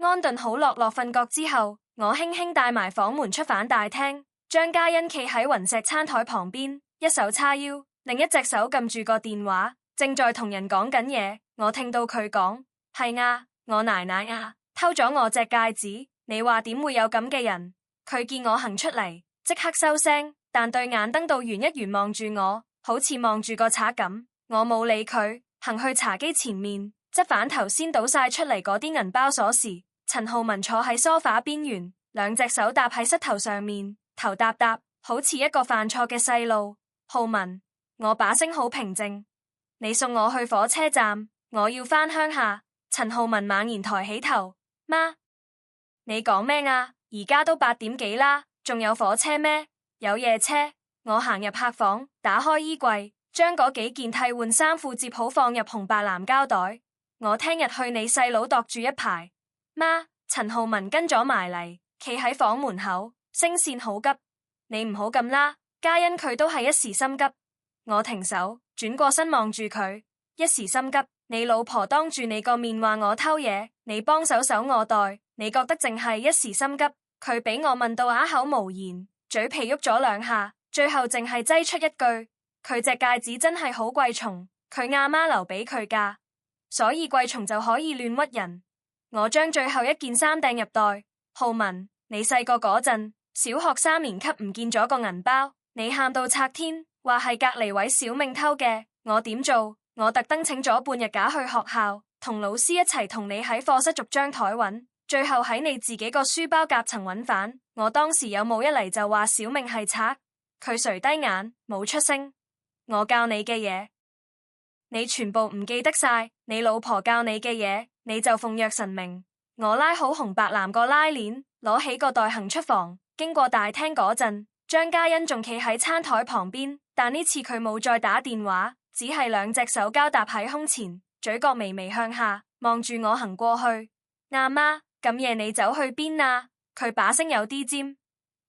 安頓好樂樂瞓覺之後，我輕輕帶埋房門出返大廳。張嘉欣企喺雲石餐台旁邊，一手叉腰，另一隻手撳住個電話，正在同人講緊嘢。我聽到佢講：係啊，我奶奶啊，偷咗我隻戒指。你話點會有咁嘅人？佢見我行出嚟，即刻收聲，但對眼瞪到圓一圓望住我，好似望住個賊咁。我冇理佢，行去茶幾前面，執返頭先倒晒出嚟嗰啲銀包鎖匙。陳浩文坐喺梳化邊緣，兩隻手搭喺膝頭上面，頭耷耷，好似一個犯錯嘅細路。浩文，我把聲好平靜，你送我去火車站，我要返鄉下。陳浩文猛然抬起頭，媽，你講咩啊？而家都8點幾啦，仲有火車咩？有夜車。我行入客房，打開衣櫃，將嗰幾件替換衫褲摺好放入紅白藍膠袋。我聽日去你細佬度住一排。媽，陳浩文跟咗埋嚟，企喺房門口，聲線好急。你唔好咁啦，嘉欣佢都係一時心急。我停手，轉過身望住佢，一時心急。你老婆當住你個面話我偷嘢，你幫手守我袋，你覺得淨係一時心急？佢俾我問到啞口無言，嘴皮喐咗2下，最後淨係擠出一句：佢隻戒指真係好貴重，佢阿媽留俾佢噶，所以貴重就可以亂屈人。我將最後一件衫掟入袋。浩文，你細個嗰陣，小學3年級唔見咗個銀包，你喊到拆天，話係隔籬位小命偷嘅。我點做？我特登請咗半日假去學校，同老師一齊同你喺課室逐張台揾，最後喺你自己個書包夾層揾返。我當時有冇一嚟就話小命係賊？佢垂低眼，冇出聲。我教你嘅嘢，你全部唔記得晒，你老婆教你嘅嘢，你就奉若神明。我拉好紅白藍個拉鏈，攞起個袋行出房。經過大廳嗰陣，張嘉欣仲企喺餐台旁邊，但呢次佢冇再打電話，只係兩隻手交搭喺胸前，嘴角微微向下，望住我行過去。阿媽，咁夜你走去邊啊？佢把聲有啲尖。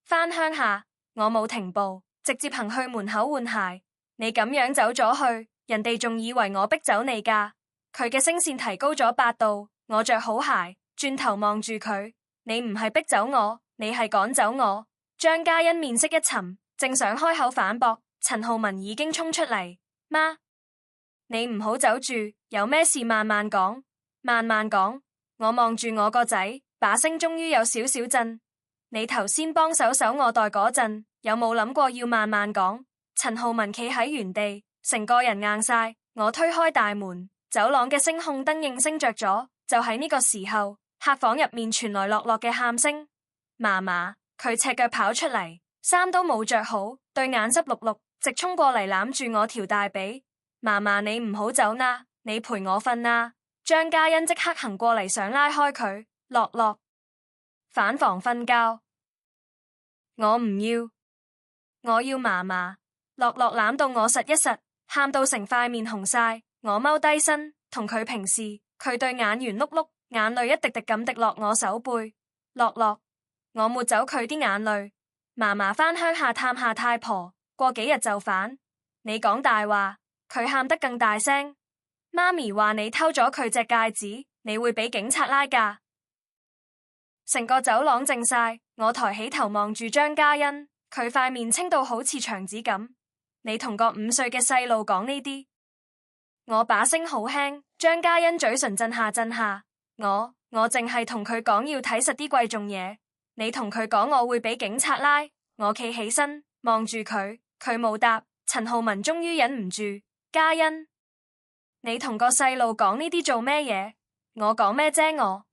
返鄉下。我冇停步，直接行去門口換鞋。你咁樣走咗去，人哋仲以為我逼走你噶。佢嘅聲線提高咗8度。我着好鞋，轉頭望住佢。你唔係逼走我，你係趕走我。張嘉欣面色一沉，正想開口反駁，陳浩文已經衝出嚟。媽，你唔好走住，有咩事慢慢講，慢慢講。我望住我個仔，把聲終於有少少震。你頭先幫手守我袋嗰陣，有冇諗過要慢慢講？陳浩文企喺原地，成個人硬晒。我推開大門，走廊嘅聲控燈應聲着咗。就喺呢個時候，客房入面傳來樂樂嘅喊聲。嫲嫲，佢赤腳跑出嚟，衫都冇着好，對眼濕漉漉，直衝過嚟攬住我條大髀。嫲嫲，你唔好走啦，你陪我瞓啦。張嘉欣即刻行過嚟想拉開佢。樂樂，返房瞓覺。我唔要，我要嫲嫲。樂樂攬到我實一實，喊到成塊面紅晒。我踎低身同佢平視，佢對眼圓碌碌，眼淚一滴滴咁滴落我手背。樂樂，我抹走佢啲眼淚。嫲嫲返鄉下探下太婆，過幾日就返。你講大話。佢喊得更大聲。媽咪話你偷咗佢隻戒指，你會俾警察拉㗎。成個走廊靜晒，我抬起頭望住張嘉欣，佢塊面青到好似牆紙咁。你同個5歲嘅細路講呢啲？我把聲好輕。張嘉欣嘴唇震下震下。我淨係同佢講要睇實啲貴重嘢。你同佢講我會俾警察拉。我企起身望住佢，佢冇答。陳浩文終於忍唔住。嘉欣，你同個細路講呢啲做咩嘢？我講咩啫？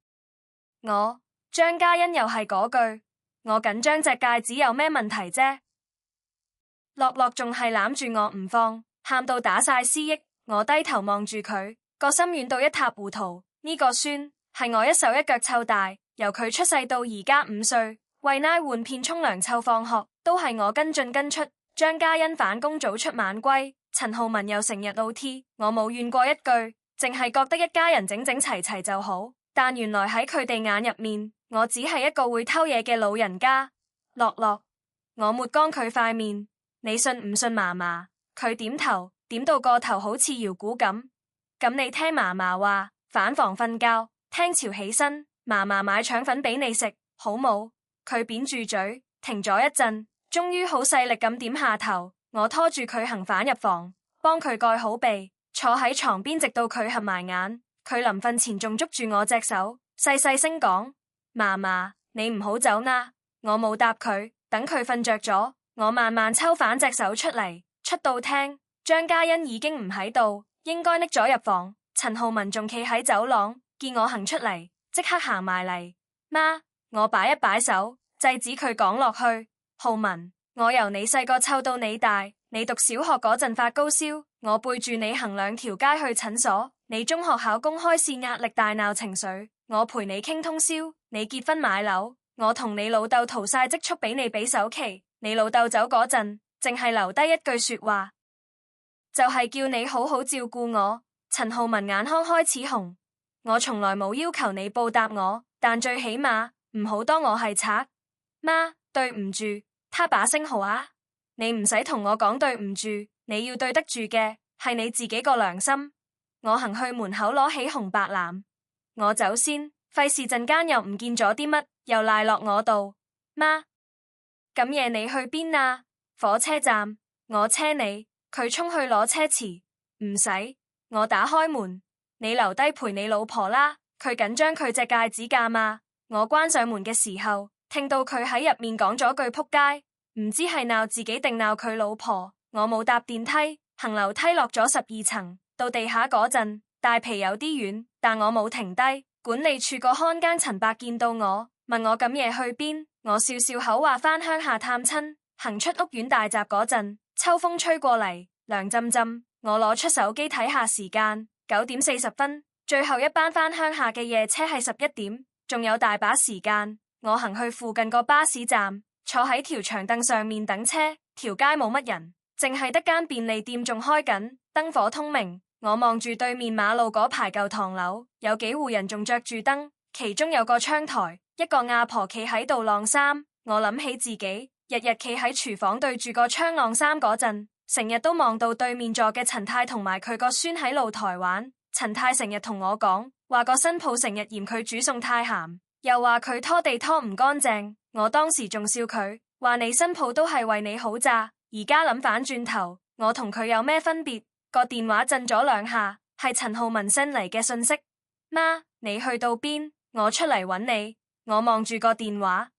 我張嘉欣又係嗰句，我緊張隻戒指有咩問題啫？樂樂仲係攬住我唔放，喊到打晒思憶。我低頭望住佢，個心軟到一塌糊塗。呢個孫係我一手一腳湊大，由佢出世到而家5歲，餵奶換片沖涼湊放學都係我跟進跟出。張嘉欣返工早出晚歸，陳浩文又成日 OT， 我冇怨過一句，淨係覺得一家人整整齊齊就好。但原來喺佢哋眼入面，我只係一個會偷嘢嘅老人家。樂樂，我抹乾佢塊面，你信唔信嫲嫲？佢點頭，點到個頭好似搖鼓咁。咁你聽嫲嫲話，返房瞓覺，聽朝起身，嫲嫲買腸粉俾你食，好冇？佢扁住嘴，停咗一陣，終於好細力咁點下頭。我拖住佢行返入房，幫佢蓋好被，坐喺床邊，直到佢合埋眼。佢臨瞓前仲捉住我隻手，細細聲講：嫲嫲，你唔好走啊！我冇答佢，等佢瞓着咗，我慢慢抽返隻手出嚟。出到廳，張嘉欣已經唔喺度，應該匿咗入房。陳浩文仲企喺走廊，見我行出嚟，即刻行埋嚟。媽，我擺一擺手，制止佢講落去。浩文，我由你細個湊到你大，你讀小學嗰陣發高燒，我背住你行2條街去診所。你中學考公開試壓力大鬧情緒，我陪你傾通宵。你結婚買樓，我同你老豆淘晒積蓄俾你俾首期。你老豆走嗰陣，淨係留低一句說話，就係叫你好好照顧我。陳浩文眼眶開始紅，我從來冇要求你報答我，但最起碼唔好當我係賊。媽，對唔住。他把聲豪啊，你唔使同我講對唔住，你要對得住嘅係你自己個良心。我行去門口攞起紅白藍，我走先，費事陣間又唔見咗啲乜，又賴落我度。媽，咁夜你去邊啊？火車站，我車你。佢衝去攞車匙，唔使，我打開門，你留低陪你老婆啦。佢緊張佢隻戒指架嘛。我關上門嘅時候，聽到佢喺入面講咗句仆街，唔知係鬧自己定鬧佢老婆。我冇搭電梯，行樓梯落咗12層。到地下嗰陣，大皮有啲遠，但我冇停低。管理處個看更陳伯見到我，問我咁夜去邊，我笑笑口話返鄉下探親。行出屋苑大閘嗰陣，秋風吹過嚟，涼浸浸。我攞出手機睇下時間，9:40。最後一班返鄉下嘅夜車係11點，仲有大把時間。我行去附近個巴士站，坐喺條長凳上面等車。條街冇乜人，淨係得間便利店仲開緊，燈火通明。我望住對面馬路嗰排舊唐樓，有幾戶人仲着住燈，其中有個窗台，一個阿婆企喺度晾衫。我諗起自己日日企喺廚房對住個窗晾衫嗰陣，成日都望到對面座嘅陳太同埋佢個孫喺露台玩。陳太成日同我講話個新抱成日嫌佢煮餸太鹹，又話佢拖地拖唔乾淨。我當時仲笑佢，話你新抱都係為你好咋。而家諗返轉頭，我同佢有咩分別？個電話震咗2下，係陳浩文 send 嚟嘅信息。媽，你去到邊？我出嚟揾你。我望住個電話，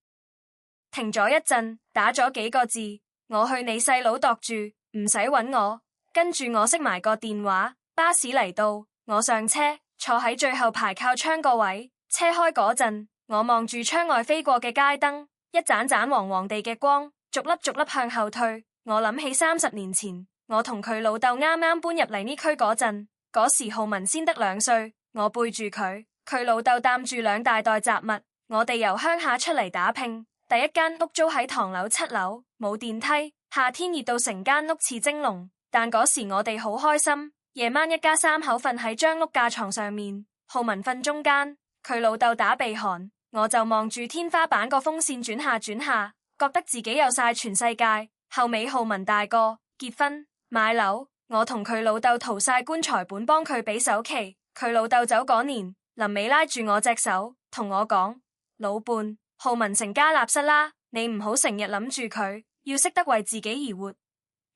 停咗一陣，打咗幾個字：我去你細佬度住，唔使揾我。跟住我熄埋個電話。巴士嚟到，我上車，坐喺最後排靠窗個位。車開嗰陣，我望住窗外飛過嘅街燈，一盞盞黃黃地嘅光，逐粒逐粒向後退。我諗起30年前，我同佢老豆啱啱搬入嚟呢區嗰陣，嗰時浩文先得2歲，我背住佢，佢老豆擔住2大袋雜物，我哋由鄉下出嚟打拼。第一間屋租喺唐樓7樓，冇電梯，夏天熱到成間屋似蒸籠。但嗰時我哋好開心，夜晚一家3口瞓喺張碌架床上面，浩文瞓中間，佢老豆打鼻鼾，我就望住天花板個風扇轉下轉下，覺得自己有晒全世界。後尾浩文大個，結婚買樓，我同佢老豆淘晒棺材本幫佢俾首期。佢老豆走嗰年，臨尾拉住我隻手，同我講：老伴，浩文成家立室啦，你唔好成日諗住佢，要識得為自己而活。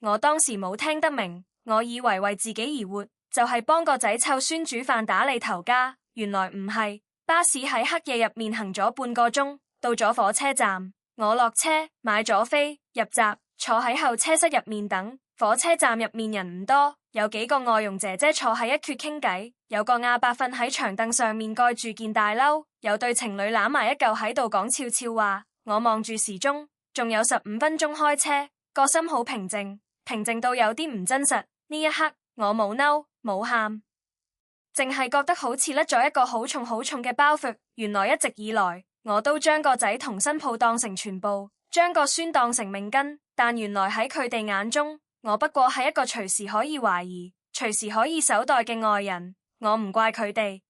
我當時冇聽得明，我以為為自己而活就係幫個仔湊孫煮飯打理頭家，原來唔係。巴士喺黑夜入面行咗半個鐘，到咗火車站，我落車買咗飛入閘，坐喺候車室入面等。火車站入面人唔多，有幾個外傭姐姐坐喺一缺傾偈，有個阿伯瞓喺長凳上面蓋住件大褸，有對情侶攬埋一嚿喺度講悄悄話。我望住時鐘，仲有15分鐘開車，個心好平靜，平靜到有啲唔真實。呢一刻我冇嬲冇喊，淨係覺得好似甩咗一個好重好重嘅包袱。原來一直以來我都將個仔同新抱當成全部，將個孫當成命根，但原來喺佢哋眼中，我不過係一個隨時可以懷疑、隨時可以手袋嘅外人。我唔怪佢哋，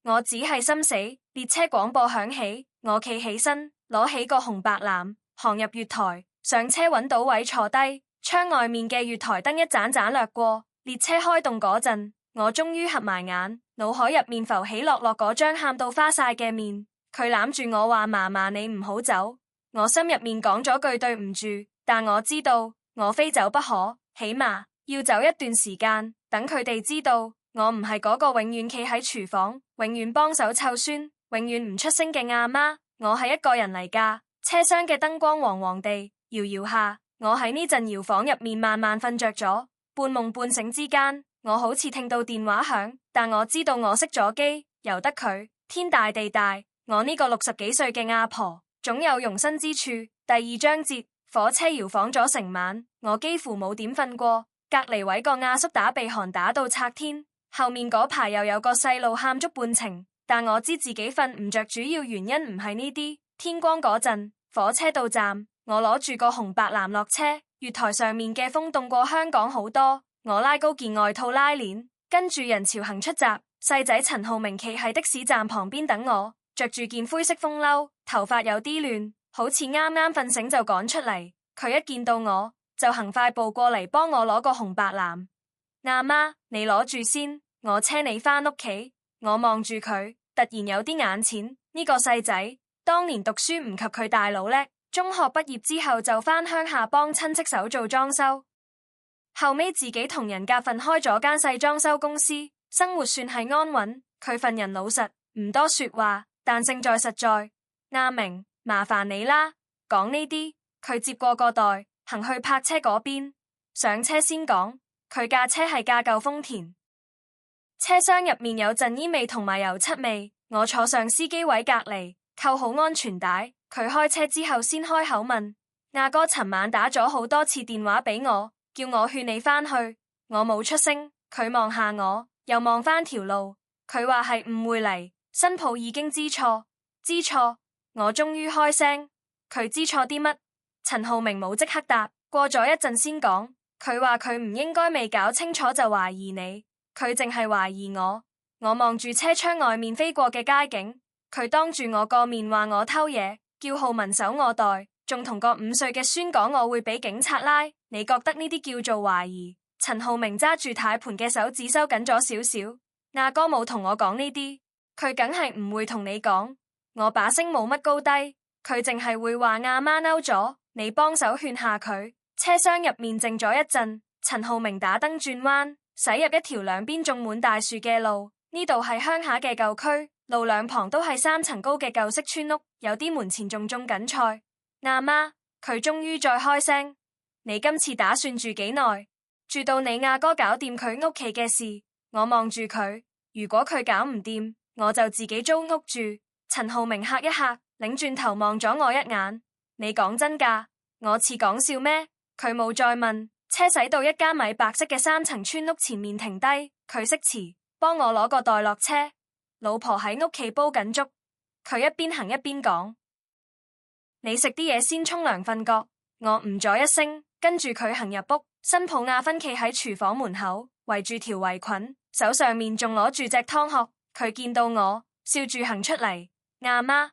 我只係心死。列車廣播響起，我企起身，攞起個紅白藍，行入月台，上車揾到位坐低。窗外面嘅月台燈一盞盞掠過，列車開動嗰陣，我終於合埋眼，腦海入面浮起樂樂嗰張喊到花晒嘅面，佢攬住我話嫲嫲你唔好走，我心入面講咗句對唔住，但我知道我非走不可，起碼要走一段時間，等佢哋知道我唔係嗰個永遠企喺廚房，永遠幫手湊孫，永遠唔出聲嘅阿媽，我係一個人嚟㗎。車廂嘅燈光黃黃地搖搖下，我喺呢陣搖房入面慢慢瞓着咗，半夢半醒之間，我好似聽到電話響，但我知道我熄咗機，由得佢。天大地大，我呢個60幾歲嘅阿婆總有容身之處。第二章節，火車搖晃咗成晚，我幾乎冇點瞓過。隔籬位個阿叔打鼻鼾打到拆天，後面嗰排又有個細路喊足半程，但我知自己瞓唔着，主要原因唔係呢啲。天光嗰陣，火車到站，我攞住個紅白藍落車，月台上面嘅風凍過香港好多，我拉高件外套拉鏈，跟住人潮行出閘，細仔陳浩明企喺的士站旁邊等我，着住件灰色風褸，頭髮有啲亂，好似啱啱瞓醒就趕出嚟。佢一見到我就行快步過嚟幫我攞個紅白藍。阿媽，你攞住先，我車你返屋企。我望住佢，突然有啲眼淺。呢個細仔當年讀書唔及佢大佬叻，中學畢業之後就返鄉下幫親戚手做裝修，後尾自己同人夾份開咗間細裝修公司，生活算係安穩。佢份人老實，唔多說話，但勝在實在。阿明，麻煩你啦，講呢啲。佢接過個袋，行去泊車嗰邊，上車先講。佢架車係架舊豐田，車廂入面有陣煙味同埋油漆味。我坐上司機位隔籬，扣好安全帶。佢開車之後先開口問：阿哥尋晚打咗好多次電話俾我，叫我勸你返去。我冇出聲，佢望下我，又望返條路。佢話係誤會嚟，新抱已經知錯。知錯？我終於開聲。佢知錯啲乜？陳浩明冇即刻答，過咗一陣先講。佢話佢唔應該未搞清楚就懷疑你，佢淨係懷疑我。我望住車窗外面飛過嘅街景，佢當住我個面話我偷嘢，叫浩文搜我袋，仲同個5歲嘅孫講我會俾警察拉。你覺得呢啲叫做懷疑？陳浩明揸住軚盤嘅手指收緊咗少少。阿哥冇同我講呢啲，佢梗係唔會同你講。我把聲冇乜高低，佢淨係會話阿媽嬲咗。你幫手勸下佢。車廂入面靜咗一陣，陳浩明打燈轉彎，駛入一條兩邊種滿大樹嘅路。呢度係鄉下嘅舊區，路兩旁都係3層高嘅舊式村屋，有啲門前仲種緊菜。阿媽，佢終於再開聲。你今次打算住幾耐？住到你阿哥搞掂佢屋企嘅事。我望住佢，如果佢搞唔掂，我就自己租屋住。陳浩明嚇一嚇，擰轉頭望咗我一眼。你講真㗎？我似講笑咩？佢冇再問，車駛到一間米白色嘅3層村屋前面停低，佢識詞，幫我攞個袋落車。老婆喺屋企煲緊粥，佢一邊行一邊講：你食啲嘢先沖涼瞓覺。我唔咗一聲，跟住佢行入屋。新抱阿芬企喺廚房門口，圍住條圍裙，手上面仲攞住隻湯殼。佢見到我，笑住行出嚟。阿媽，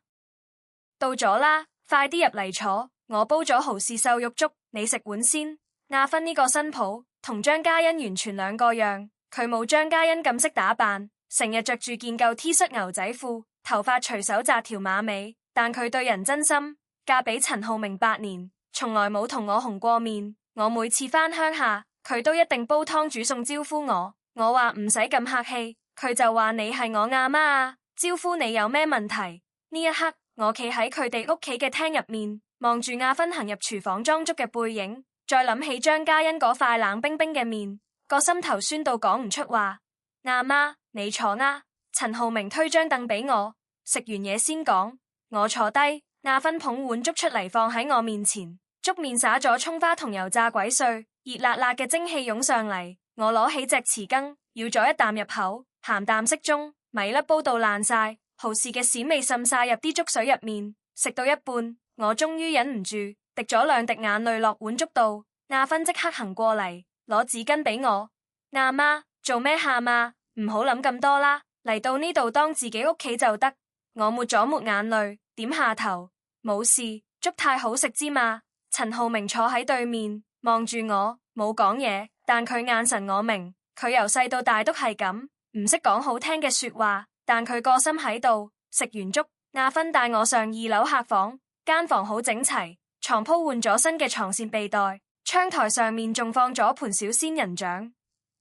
到咗啦，快啲入嚟坐。我煲咗蠔豉瘦肉粥，你食碗先。阿芬呢個新抱同張嘉欣完全兩個樣，佢冇張嘉欣咁識打扮，成日着住件舊 T 恤牛仔褲，頭髮隨手紮條馬尾。但佢對人真心，嫁俾陳浩明8年，從來冇同我紅過面。我每次返鄉下，佢都一定煲湯煮餸招呼我。我話唔使咁客氣，佢就話你係我阿媽啊，招呼你有咩問題？呢一刻，我企喺佢哋屋企嘅廳入面，望住阿芬行入廚房裝粥嘅背影，再諗起張嘉欣嗰塊冷冰冰嘅面，個心頭酸到講唔出話。阿媽，你坐啊。陳浩明推張凳俾我，食完嘢先講。我坐低，阿芬捧碗粥出嚟放喺我面前，粥面灑咗蔥花同油炸鬼碎，熱辣辣嘅蒸汽湧上嚟。我攞起隻匙羹，舀咗一啖入口，鹹淡適中，米粒煲到爛晒，蠔豉嘅閃味滲晒入啲粥水入面。食到一半，我終於忍唔住，滴咗2滴眼淚落碗粥度。阿芬即刻行過嚟，攞紙巾俾我。阿媽，做咩喊啊？唔好諗咁多啦，嚟到呢度當自己屋企就得。我抹咗抹眼淚，點下頭，冇事，粥太好食之嘛。陳浩明坐喺對面，望住我，冇講嘢，但佢眼神我明，佢由細到大都係咁，唔識講好聽嘅說話，但佢個心喺度。食完粥，阿芬帶我上二樓客房，間房好整齊，床鋪換咗新嘅床墊被袋，窗台上面仲放咗盤小仙人掌。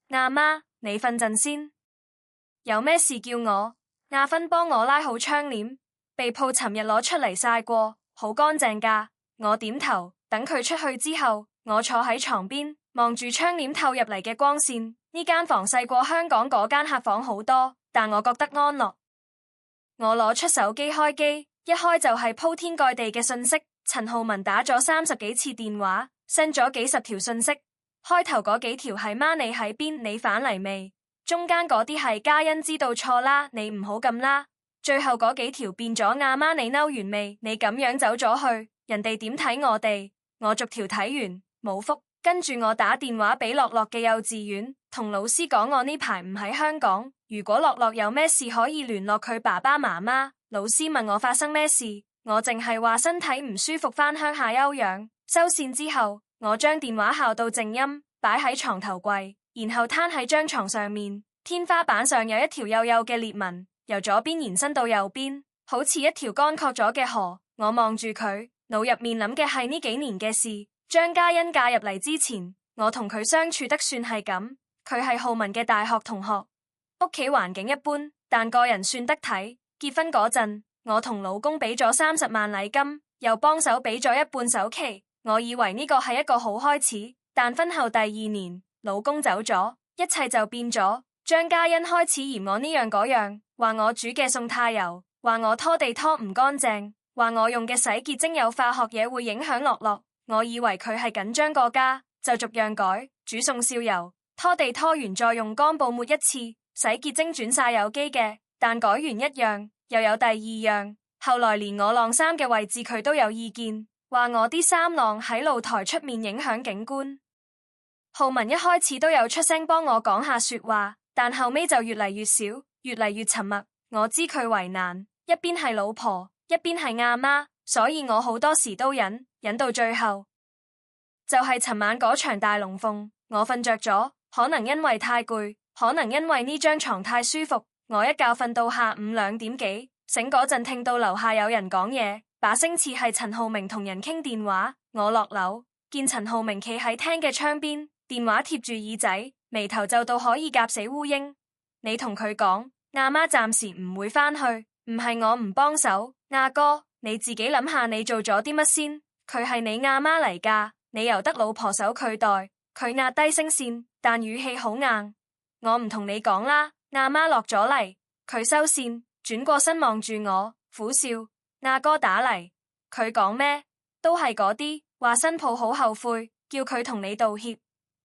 阿媽，你瞓陣先，有咩事叫我。阿芬幫我拉好窗簾，被鋪尋日攞出嚟曬過，好乾淨㗎。我點頭，等佢出去之後，我坐喺床邊，望住窗簾透入嚟嘅光線。呢間房細過香港嗰間客房好多，但我覺得安樂。我攞出手機開機，一開就係鋪天蓋地嘅信息。陳浩文打咗30幾次電話，send 咗幾十條信息。開頭嗰幾條係媽你喺邊，你返嚟未？中間嗰啲係嘉欣知道錯啦，你唔好咁啦。最後嗰幾條變咗阿媽你嬲完未？你咁樣走咗去，人哋點睇我哋？我逐條睇完冇覆，跟住我打電話俾樂樂嘅幼稚園，同老師講我呢排唔喺香港，如果樂樂有咩事可以聯絡佢爸爸媽媽。老師問我發生咩事，我淨係話身體唔舒服，返鄉下休養。收線之後，我將電話校到靜音，擺喺床頭櫃，然後攤喺張床上面。天花板上有一條幼幼嘅裂紋，由左邊延伸到右邊，好似一條乾涸咗嘅河。我望住佢，腦入面諗嘅係呢幾年嘅事。張嘉欣嫁入嚟之前，我同佢相處得算係咁。佢係浩文嘅大學同學，屋企環境一般，但個人算得體。結婚嗰陣，我同老公俾咗30萬禮金，又幫手俾咗一半首期。我以為呢個係一個好開始，但婚後第2年，老公走咗，一切就變咗。張嘉欣開始嫌我呢樣嗰樣，話我煮嘅餸太油，話我拖地拖唔乾淨，話我用嘅洗潔精有化學嘢會影響樂樂。我以為佢係緊張個家，就逐樣改，煮餸燒油，拖地拖完再用乾布抹一次，洗潔精轉晒有機嘅，但改完一樣又有第2樣。後來連我晾衫嘅位置佢都有意見，話我啲衫晾喺露台出面影響景觀。浩文一開始都有出聲幫我講下說話，但後尾就越嚟越少，越嚟越沉默。我知佢為難，一邊係老婆，一邊係阿媽，所以我好多時都忍到最後。就係尋晚嗰場大龍鳳，我瞓着咗，可能因為太攰，可能因為呢張床太舒服，我一覺瞓到下午2點幾，醒嗰陣聽到樓下有人講嘢，把聲似係陳浩明同人傾電話。我落樓見陳浩明企喺廳嘅窗邊，電話貼住耳仔，眉頭皺到可以夾死烏蠅。你同佢講，阿媽暫時唔會返去，唔係我唔幫手，阿哥你自己諗下你做咗啲乜先。佢係你阿媽嚟噶，你由得老婆手佢代。佢壓低聲線，但語氣好硬。我唔同你講啦，阿媽落咗嚟。佢收線，轉過身望住我，苦笑。阿哥打嚟，佢講咩？都係嗰啲，話新抱好後悔，叫佢同你道歉。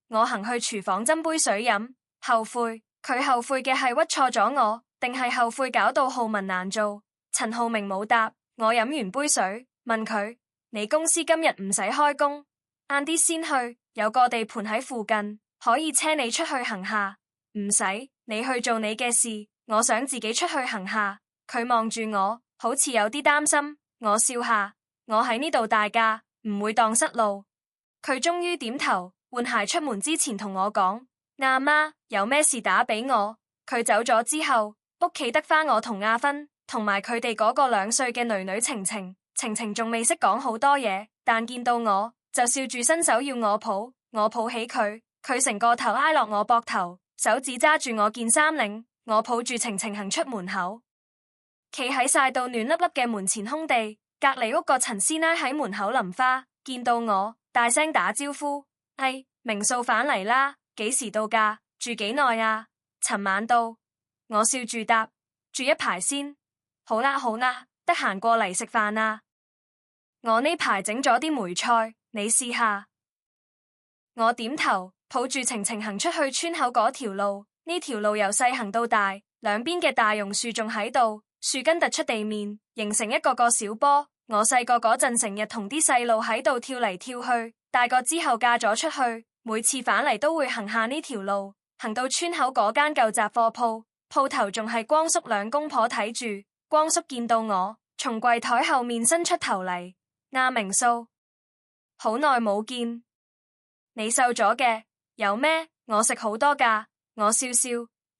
我行去廚房斟杯水飲，後悔。佢後悔嘅係屈錯咗我，定係後悔搞到浩文難做？陳浩明冇答。我飲完杯水，問佢：你公司今日唔使開工，晏啲先去，有個地盤喺附近，可以車你出去行下。唔使，你去做你嘅事，我想自己出去行下。佢望住我，好似有啲擔心。我笑下，我喺呢度大架，唔會蕩失路。佢終於點頭，換鞋出門之前同我講：阿媽，有咩事打俾我。佢走咗之後，屋企得返我同阿芬，同埋佢哋嗰個2歲嘅女女晴晴。晴晴仲未識講好多嘢，但見到我就笑住伸手要我抱。我抱起佢，佢成個頭挨落我膊頭，手指揸住我件衫領。我抱住晴晴行出門口，企喺曬到暖粒粒嘅門前空地，隔籬屋個陳師奶喺門口淋花，見到我大聲打招呼：哎，明素返嚟啦，幾時到㗎？住幾耐啊？尋晚到。我笑住答：住一排先。好啦好啦，得閒過嚟食飯啊。我呢排整咗啲梅菜，你試下。我點頭，抱住晴晴行出去村口嗰條路。呢條路由細行到大，兩邊嘅大榕樹仲喺度，樹根突出地面，形成一個個小坡。我細個嗰陣成日同啲細路喺度跳嚟跳去，大個之後嫁咗出去，每次返嚟都會行下呢條路，行到村口嗰間舊雜貨鋪，鋪頭仲係光叔兩公婆睇住。光叔見到我，從櫃台後面伸出頭嚟：阿明素，好耐冇見，你瘦咗嘅，有咩？我食好多㗎。我笑笑，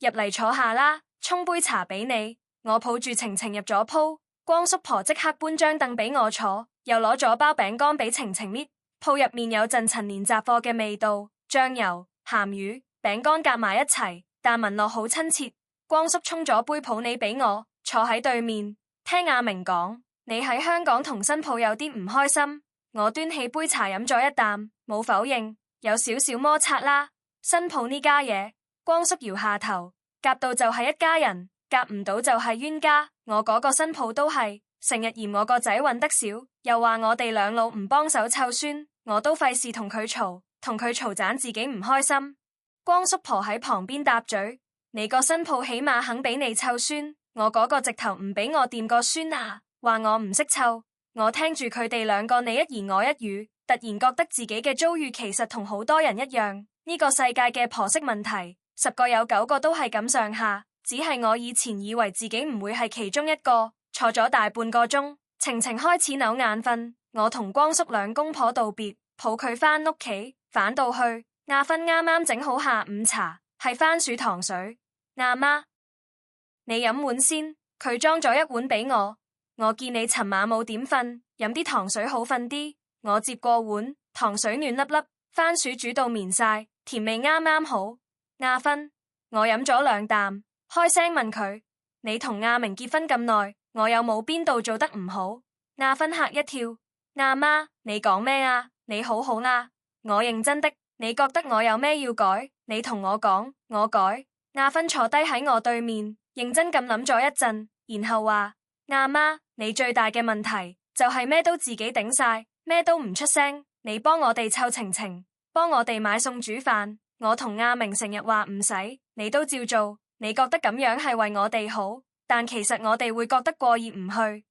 入嚟坐下啦，沖杯茶俾你。我抱住晴晴入咗鋪，光叔婆即刻搬張凳俾我坐，又攞咗包餅乾俾晴晴搣。鋪入面有陣陳年雜貨嘅味道，醬油、鹹魚、餅乾夾埋一齊，但聞落好親切。光叔沖咗杯普洱俾我，坐喺對面，聽阿明講，你喺香港同新抱有啲唔開心。我端起杯茶飲咗一啖，冇否認，有少少摩擦啦。新抱呢家嘢，光叔搖下頭，夾到就係一家人，夾唔到就係冤家。我嗰個新抱都係，成日嫌我個仔搵得少，又話我哋兩老唔幫手湊孫，我都費事同佢嘈盞自己唔開心。光叔婆喺旁邊搭嘴，你個新抱起碼肯俾你湊孫，我嗰個直頭唔俾我掂個孫啊，話我唔識湊。我聽住佢哋兩個你一言我一語，突然覺得自己嘅遭遇其實同好多人一樣。呢個世界嘅婆媳問題，10個有9個都係咁上下，只係我以前以為自己唔會係其中一個。坐咗大半個鐘，晴晴開始扭眼瞓，我同光叔兩公婆道別，抱佢返屋企，返到去，阿芬啱啱整好下午茶，係番薯糖水。阿媽，你飲碗先，佢裝咗一碗俾我。我見你尋晚冇點瞓，飲啲糖水好瞓啲。我接過碗，糖水暖粒粒，番薯煮到綿晒，甜味啱啱好。阿芬，我飲咗2啖，開聲問佢：你同阿明結婚咁耐，我有冇邊度做得唔好？阿芬嚇一跳，阿媽，你講咩啊？你好好啊，我認真的。你覺得我有咩要改？你同我講，我改。阿芬坐低喺我對面，認真咁諗咗一陣，然後話：阿媽，你最大嘅問題就係咩都自己頂晒，咩都唔出聲。你幫我哋湊晴晴，幫我哋買餸煮飯。我同阿明成日話唔使，你都照做。你覺得咁樣係為我哋好，但其實我哋會覺得過意唔去。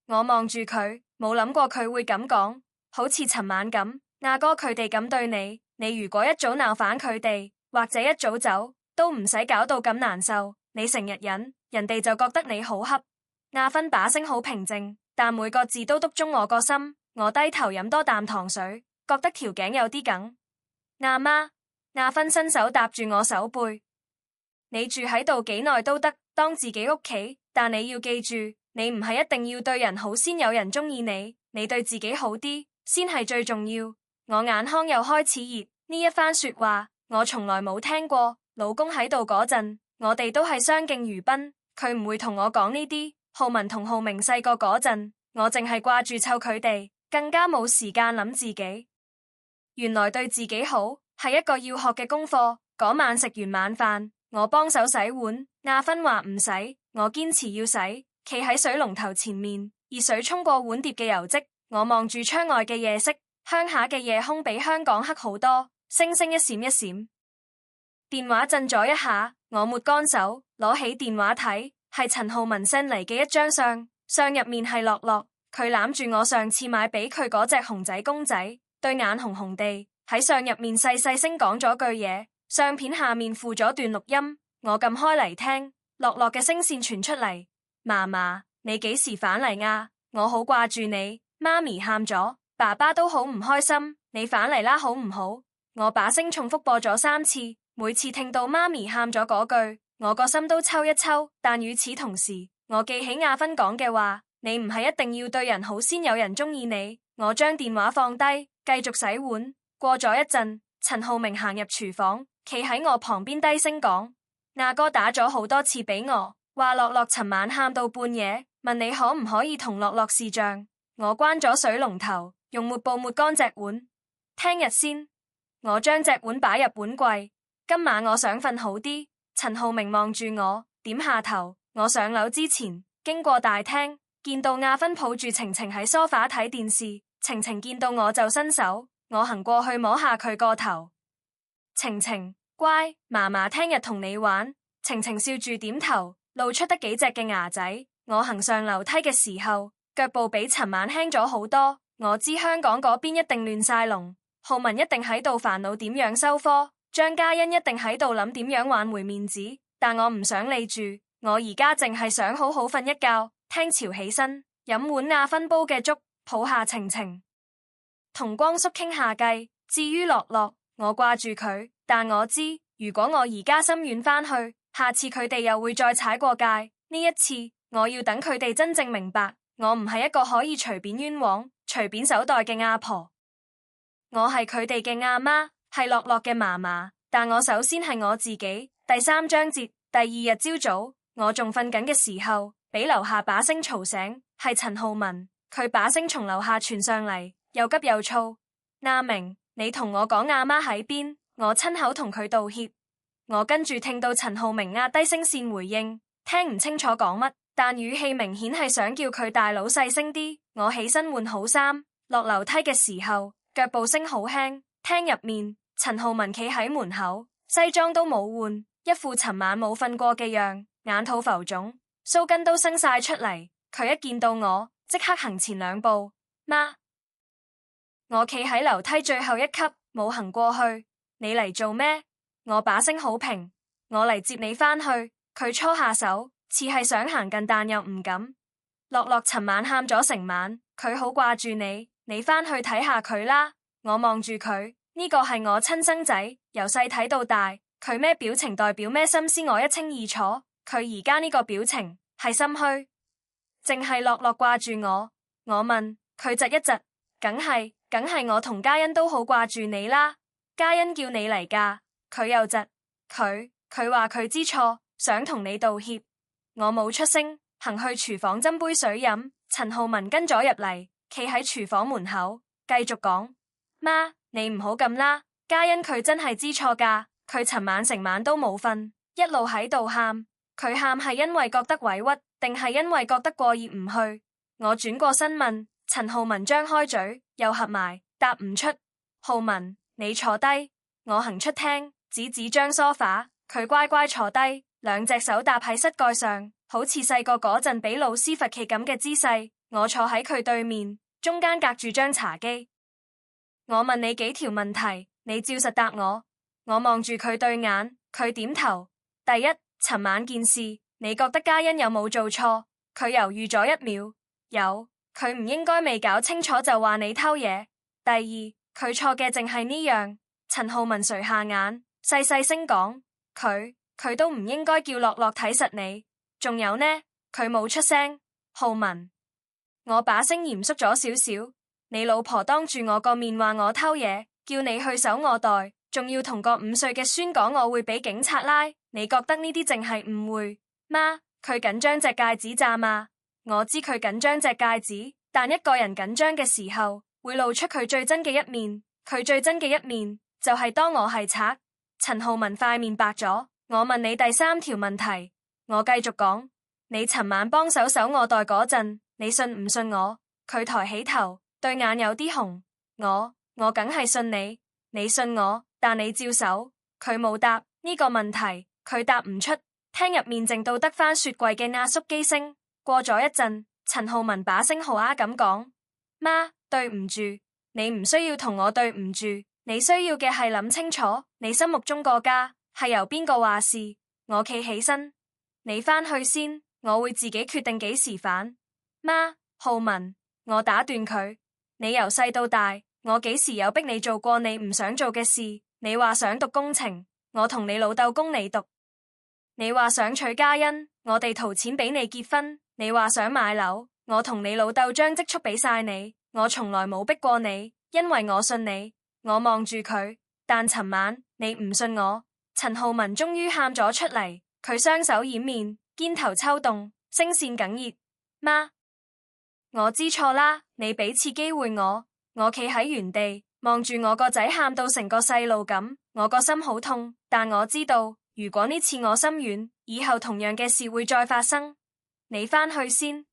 我望住佢，冇諗過佢會咁講，好似尋晚咁。阿哥佢哋咁對你，你如果一早鬧反佢哋，或者一早走，都唔使搞到咁難受。你成日忍，人哋就覺得你好恰。阿芬把聲好平靜，但每個字都篤中我個心。我低頭飲多啖糖水，覺得條頸有啲緊。阿媽，阿芬伸手搭住我手背，你住喺度幾耐都得，當自己屋企，但你要記住，你唔係一定要對人好先有人中意你，你對自己好啲先係最重要。我眼眶又開始熱，呢一番說話我從來冇聽過。老公喺度嗰陣，我哋都係相敬如賓，佢唔會同我講呢啲。浩文同浩明細個嗰陣，我淨係掛住湊佢哋，更加冇時間諗自己。原來對自己好係一個要學嘅功課。嗰晚食完晚飯，我幫手洗碗，阿芬話唔使，我堅持要洗，企喺水龍頭前面，熱水沖過碗碟嘅油漬。我望住窗外嘅夜色，鄉下嘅夜空比香港黑好多，星星一閃一閃。電話震咗一下，我抹乾手，攞起電話睇，係陳浩文 send 嚟嘅一張相，相入面係樂樂，佢攬住我上次買俾佢嗰隻熊仔公仔，對眼紅紅地，喺相入面細細聲講咗句嘢，相片下面附咗段錄音，我撳開嚟聽，樂樂嘅聲線傳出嚟：嫲嫲，你幾時返嚟啊？我好掛住你，媽咪喊咗，爸爸都好唔開心，你返嚟啦好唔好？我把聲重複播咗3次，每次聽到媽咪喊咗嗰句，我個心都抽一抽，但與此同時，我記起阿芬講嘅話，你唔係一定要對人好先有人中意你。我將電話放低，繼續洗碗。過咗一陣，陳浩明行入廚房，企喺我旁邊低聲講：阿哥打咗好多次俾我，話樂樂尋晚喊到半夜，問你可唔可以同樂樂視像。我關咗水龍頭，用抹布抹乾隻碗，聽日先。我將隻碗擺入碗櫃，今晚我想瞓好啲。陳浩明望住我，點下頭。我上樓之前，經過大廳，見到阿芬抱住晴晴喺梳化睇電視。晴晴見到我就伸手，我行過去摸下佢個頭。晴晴，乖，嫲嫲聽日同你玩。晴晴笑住點頭，露出得幾隻嘅牙仔。我行上樓梯嘅時候，腳步比尋晚輕咗好多。我知香港嗰邊一定亂晒龍。浩文一定喺度煩惱點樣收科，張嘉欣一定喺度諗點樣挽回面子，但我唔想理住，我而家淨係想好好瞓一覺，聽朝起身飲碗阿芬煲嘅粥，抱下晴晴，同光叔傾下計。至於樂樂，我掛住佢，但我知如果我而家心軟返去，下次佢哋又會再踩過界。呢一次，我要等佢哋真正明白，我唔係一個可以隨便冤枉、隨便手袋嘅阿婆。我係佢哋嘅阿媽，係樂樂嘅嫲嫲，但我首先係我自己。第3章節，第2日朝早，我仲瞓緊嘅時候，俾樓下把聲嘈醒，係陳浩文。佢把聲從樓下傳上嚟，又急又燥。阿明，你同我講阿媽喺邊，我親口同佢道歉。我跟住聽到陳浩明壓低聲線回應，聽唔清楚講乜，但語氣明顯係想叫佢大佬細聲啲。我起身換好衫，落樓梯嘅時候，腳步聲好輕。廳入面，陳浩文企喺門口，西裝都冇換，一副尋晚冇瞓過嘅樣，眼肚浮腫，鬚根都生晒出嚟。佢一見到我，即刻行前2步。媽，我企喺樓梯最後一級，冇行過去。你嚟做咩？我把聲好平，我嚟接你返去。佢搓下手，似係想行近，但又唔敢。樂樂尋晚喊咗成晚，佢好掛住你，你返去睇下佢啦。我望住佢，呢個係我親生仔，由細睇到大，佢咩表情代表咩心思，我一清二楚。佢而家呢個表情係心虛，淨係樂樂掛住我。我問佢窒一窒，梗係我同嘉欣都好掛住你啦。嘉欣叫你嚟㗎。佢又窒，佢話佢知錯，想同你道歉。我冇出聲，行去廚房斟杯水飲。陳浩文跟咗入嚟，企喺廚房門口，繼續講：媽，你唔好咁啦，嘉欣佢真係知錯㗎。佢尋晚成晚都冇瞓，一路喺度喊。佢喊係因為覺得委屈，定係因為覺得過意唔去？我轉過身問，陳浩文張開嘴，又合埋，答唔出。浩文，你坐低。我行出廳，指張梳化，佢乖乖坐低，兩隻手搭喺膝蓋上，好似細個嗰陣俾老師罰企咁嘅姿勢。我坐喺佢對面，中間隔住張茶几。我問你幾條問題，你照實答我。我望住佢對眼，佢點頭。第一，尋晚件事，你覺得嘉欣有冇做錯？佢猶豫咗1秒，有。佢唔應該未搞清楚就話你偷嘢。第二，佢錯嘅淨係呢樣。陳浩文垂下眼，細聲講：佢都唔應該叫樂樂睇實你。仲有呢？佢冇出聲。浩文，我把聲嚴肅咗少少。你老婆當住我個面話我偷嘢，叫你去搜我袋，仲要同個5歲嘅孫講我會俾警察拉。你覺得呢啲淨係誤會？媽，佢緊張隻戒指咋嘛？我知佢緊張隻戒指，但一個人緊張嘅時候會露出佢最真嘅一面。佢最真嘅一面就係當我係賊。陳浩文塊面白咗。我問你第3條問題，我繼續講。你尋晚幫手搜我袋嗰陣，你信唔信我？佢抬起頭，對眼有啲紅。我梗係信你，你信我，但你照搜。佢冇答呢個問題，佢答唔出。廳入面靜到得返雪櫃嘅壓縮機聲。過咗一陣，陳浩文把聲豪啞咁講：媽，對唔住，你唔需要同我對唔住，你需要嘅係諗清楚，你心目中個家係由邊個話事。我企起身，你返去先，我會自己決定幾時返。媽，浩文，我打斷佢，你由細到大，我幾時有逼你做過你唔想做嘅事？你話想讀工程，我同你老豆供你讀；你話想娶嘉欣，我哋掏錢俾你結婚；你話想買樓，我同你老豆將積蓄俾晒你。我從來冇逼過你，因為我信你。我望住佢，但尋晚你唔信我。陳浩文終於喊咗出嚟，佢雙手掩面，肩頭抽動，聲線哽咽。媽，我知錯啦，你俾次機會我。我企喺原地，望住我個仔喊到成個細路咁，我個心好痛，但我知道，如果呢次我心軟，以後同樣嘅事會再發生。你返去先。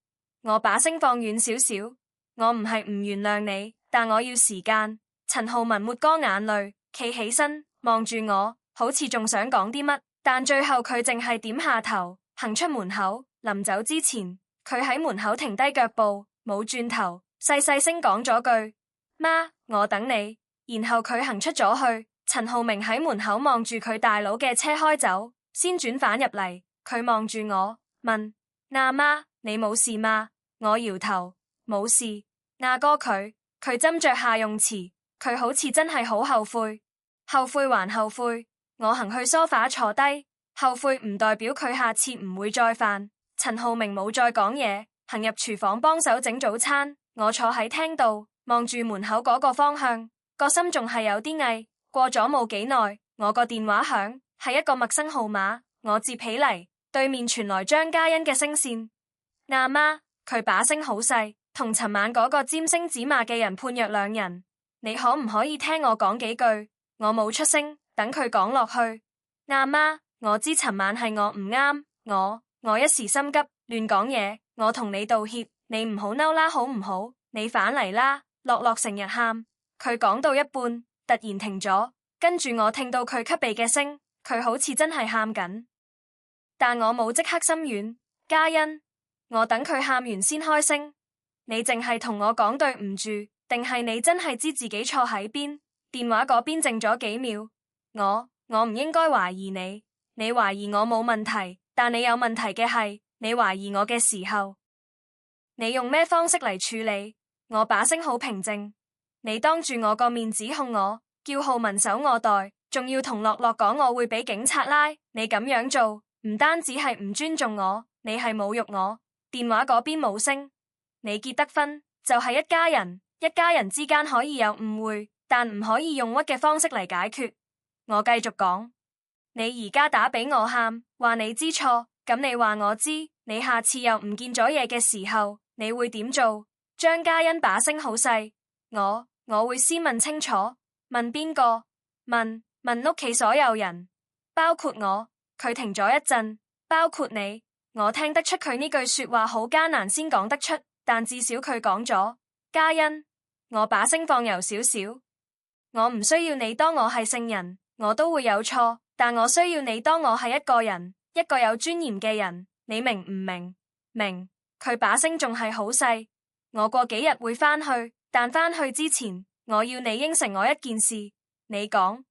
我把聲放軟少少。我唔係唔原諒你，但我要時間。陳浩文抹乾眼淚，企起身望住我，好似仲想講啲乜，但最後佢淨係點下頭，行出門口。臨走之前，佢喺門口停低腳步，冇轉頭，細聲講咗句：媽，我等你。然後佢行出咗去。陳浩明喺門口望住佢大佬嘅車開走，先轉返入嚟。佢望住我，問：阿媽，你冇事嗎？我搖頭，冇事。阿哥佢斟酌下用詞，佢好似真係好後悔，後悔還後悔。我行去梳化坐低，後悔唔代表佢下次唔會再犯。陳浩明冇再講嘢，行入廚房幫手整早餐。我坐喺廳度望住門口嗰個方向，個心仲係有啲翳。過咗冇幾耐，我個電話響，係一個陌生號碼。我接起嚟，對面傳來張嘉欣嘅聲線。阿媽，佢把聲好細，同尋晚嗰個沾聲指罵嘅人判若兩人。你可唔可以聽我講幾句？我冇出聲，等佢講落去。阿媽，我知尋晚係我唔啱，我一時心急亂講嘢，我同你道歉，你唔好嬲啦，好唔好？你返嚟啦。樂樂成日喊，佢講到一半突然停咗，跟住我聽到佢吸鼻嘅聲，佢好似真係喊緊，但我冇即刻心軟。嘉欣，我等佢喊完先開聲。你淨係同我講對唔住，定係你真係知自己錯喺邊？電話嗰邊靜咗幾秒，我唔應該懷疑你，你懷疑我冇問題，但你有問題嘅係你懷疑我嘅時候，你用咩方式嚟處理？我把聲好平靜，你當住我個面指控我，叫浩文守我袋，仲要同樂樂講我會俾警察拉。你咁樣做唔單止係唔尊重我，你係侮辱我。電話嗰邊冇聲。你結得婚就係一家人，一家人之間可以有誤會，但唔可以用屈嘅方式嚟解決。我繼續講，你而家打俾我喊，話你知錯，咁你話我知，你下次又唔見咗嘢嘅時候，你會點做？張嘉欣把聲好細，我會先問清楚。問邊個？問屋企所有人，包括我。佢停咗一陣，包括你。我聽得出佢呢句說話好艱難先講得出，但至少佢講咗。嘉欣，我把聲放柔少少，我唔需要你當我係聖人，我都會有錯，但我需要你當我係一個人，一個有尊嚴嘅人。你明唔明？明。佢把聲仲係好細。我過幾日會返去，但返去之前，我要你應承我一件事。你講，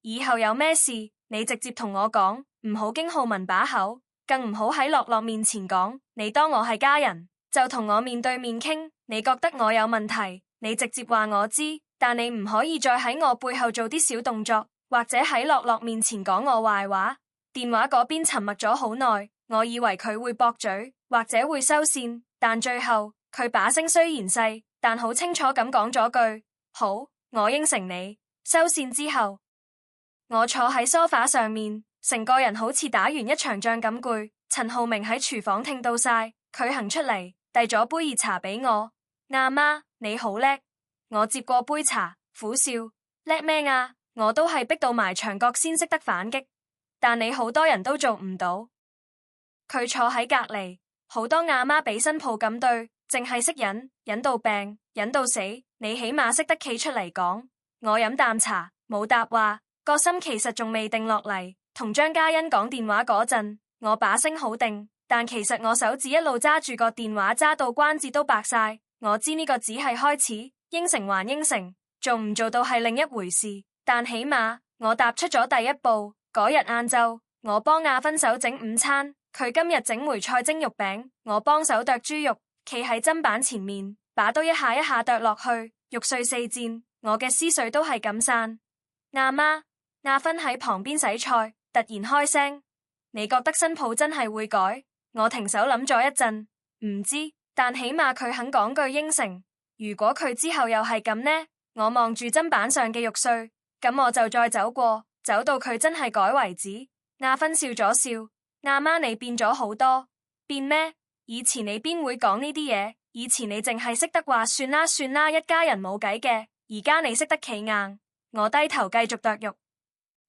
以後有咩事，你直接同我講，唔好經浩文把口，更唔好喺樂樂面前講。你當我係家人，就同我面對面傾。你覺得我有問題，你直接話我知，但你唔可以再喺我背後做啲小動作，或者喺樂樂面前講我壞話。電話嗰邊沉默咗好耐，我以為佢會駁嘴，或者會收線，但最後佢把聲雖然細，但好清楚咁講咗句好，我應承你。收線之後，我坐喺梳化上面，成個人好似打完一場仗咁攰。陳浩明喺廚房聽到晒，佢行出嚟遞咗杯熱茶俾我。阿媽，你好叻。我接過杯茶，苦笑，叻咩啊？我都係逼到埋牆角先識得反擊，但你好多人都做唔到。佢坐喺隔籬，好多阿媽俾新抱咁對，淨係識忍，忍到病，忍到死。你起碼識得企出嚟講。我飲啖茶，冇答話，個心其實仲未定落嚟。同張嘉欣講電話嗰陣，我把聲好定，但其實我手指一路揸住個電話，揸到關節都白晒。我知呢個只係開始，應承還應承，做唔做到係另一回事。但起碼我踏出咗第一步。嗰日晏晝，我幫阿芬手整午餐，佢今日整梅菜蒸肉餅，我幫手剁豬肉，企喺砧板前面，把刀一下一下剁落去，肉碎四濺。我嘅思緒都係咁散。阿媽，阿芬喺旁邊洗菜，突然開聲：你覺得新抱真係會改？我停手諗咗一陣，唔知，但起碼佢肯講句應承。如果佢之後又係咁呢？我望住砧板上嘅肉碎，咁我就再走過，走到佢真係改為止。阿芬笑咗笑：阿媽，你變咗好多。變咩？以前你邊會講呢啲嘢？以前你淨係識得話算啦算啦，一家人冇計嘅。而家你識得企硬。我低頭繼續剁肉。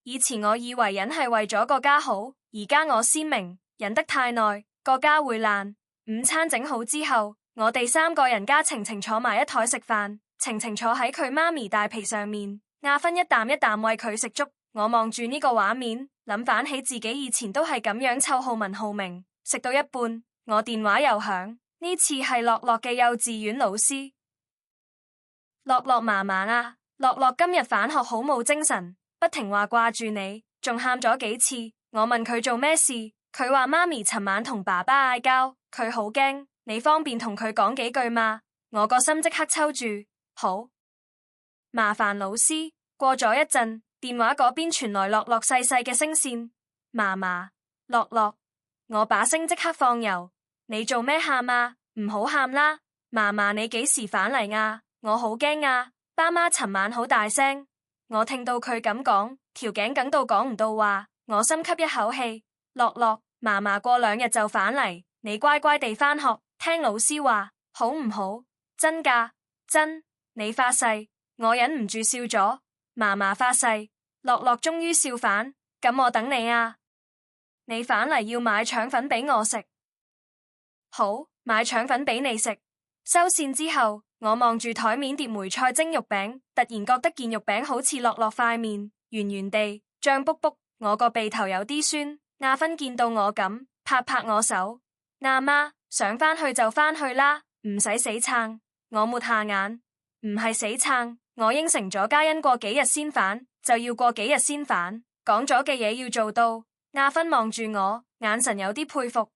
以前我以為忍係為咗個家好，而家我先明，忍得太耐，個家會爛。午餐整好之後，我哋三個人加晴晴坐埋一台食飯。晴晴坐喺佢媽咪大髀上面，阿芬一啖一啖餵佢食粥。我望住呢個畫面，諗返起自己以前都係咁樣湊浩文浩明。食到一半，我電話又響，呢次係樂樂嘅幼稚園老師。樂樂嫲嫲啊，樂樂今日返學好冇精神，不停話掛住你，仲喊咗幾次。我問佢做咩事，佢話媽咪尋晚同爸爸嗌交，佢好驚。你方便同佢講幾句嗎？我個心即刻抽住。好，麻煩老師。過咗一陣，電話嗰邊傳來樂樂細細嘅聲線：嫲嫲，樂樂，我把聲即刻放油，你做咩喊啊？唔好喊啦，嫲嫲你幾時返嚟啊？我好驚啊！爸媽尋晚好大聲，我聽到佢咁講，條頸梗到講唔到話，我深吸一口氣。樂樂，嫲嫲過2日就返嚟，你乖乖地返學，聽老師話，好唔好？真㗎？真？你發誓？我忍唔住笑咗。嫲嫲發誓。樂樂終於笑反，咁我等你啊！你返嚟要買腸粉俾我食。好，買腸粉俾你食。收線之後，我望住台面碟梅菜蒸肉餅，突然覺得件肉餅好似樂樂塊面，圓圓地，脹卜卜，我個鼻頭有啲酸。阿芬見到我咁，拍拍我手，阿媽，想返去就返去啦，唔使死撐。我抹下眼，唔係死撐，我應承咗嘉欣過幾日先返，就要過幾日先返，講咗嘅嘢要做到。阿芬望住我，眼神有啲佩服。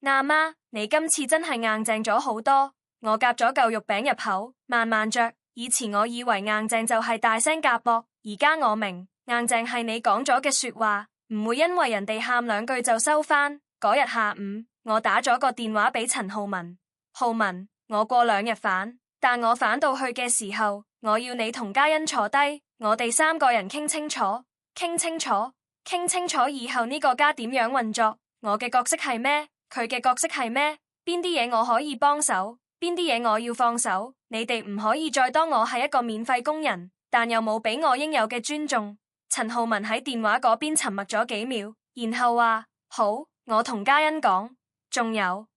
阿媽，你今次真係硬淨咗好多。我夾咗嚿肉餅入口，慢慢嚼。以前我以為硬淨就係大聲夾薄，而家我明，硬淨係你講咗嘅說話，唔會因為人哋喊2句就收返。嗰日下午，我打咗個電話俾陳浩文，浩文，我過2日返，但我返到去嘅時候，我要你同嘉欣坐低，我哋3個人傾清楚，傾清楚，傾清楚以後呢個家點樣運作，我嘅角色係咩，佢嘅角色係咩，邊啲嘢我可以幫手，邊啲嘢我要放手，你哋唔可以再當我係一個免費工人，但又冇俾我應有嘅尊重。陳浩文喺電話嗰邊沉默咗幾秒，然後話：好，我同嘉欣講，仲有，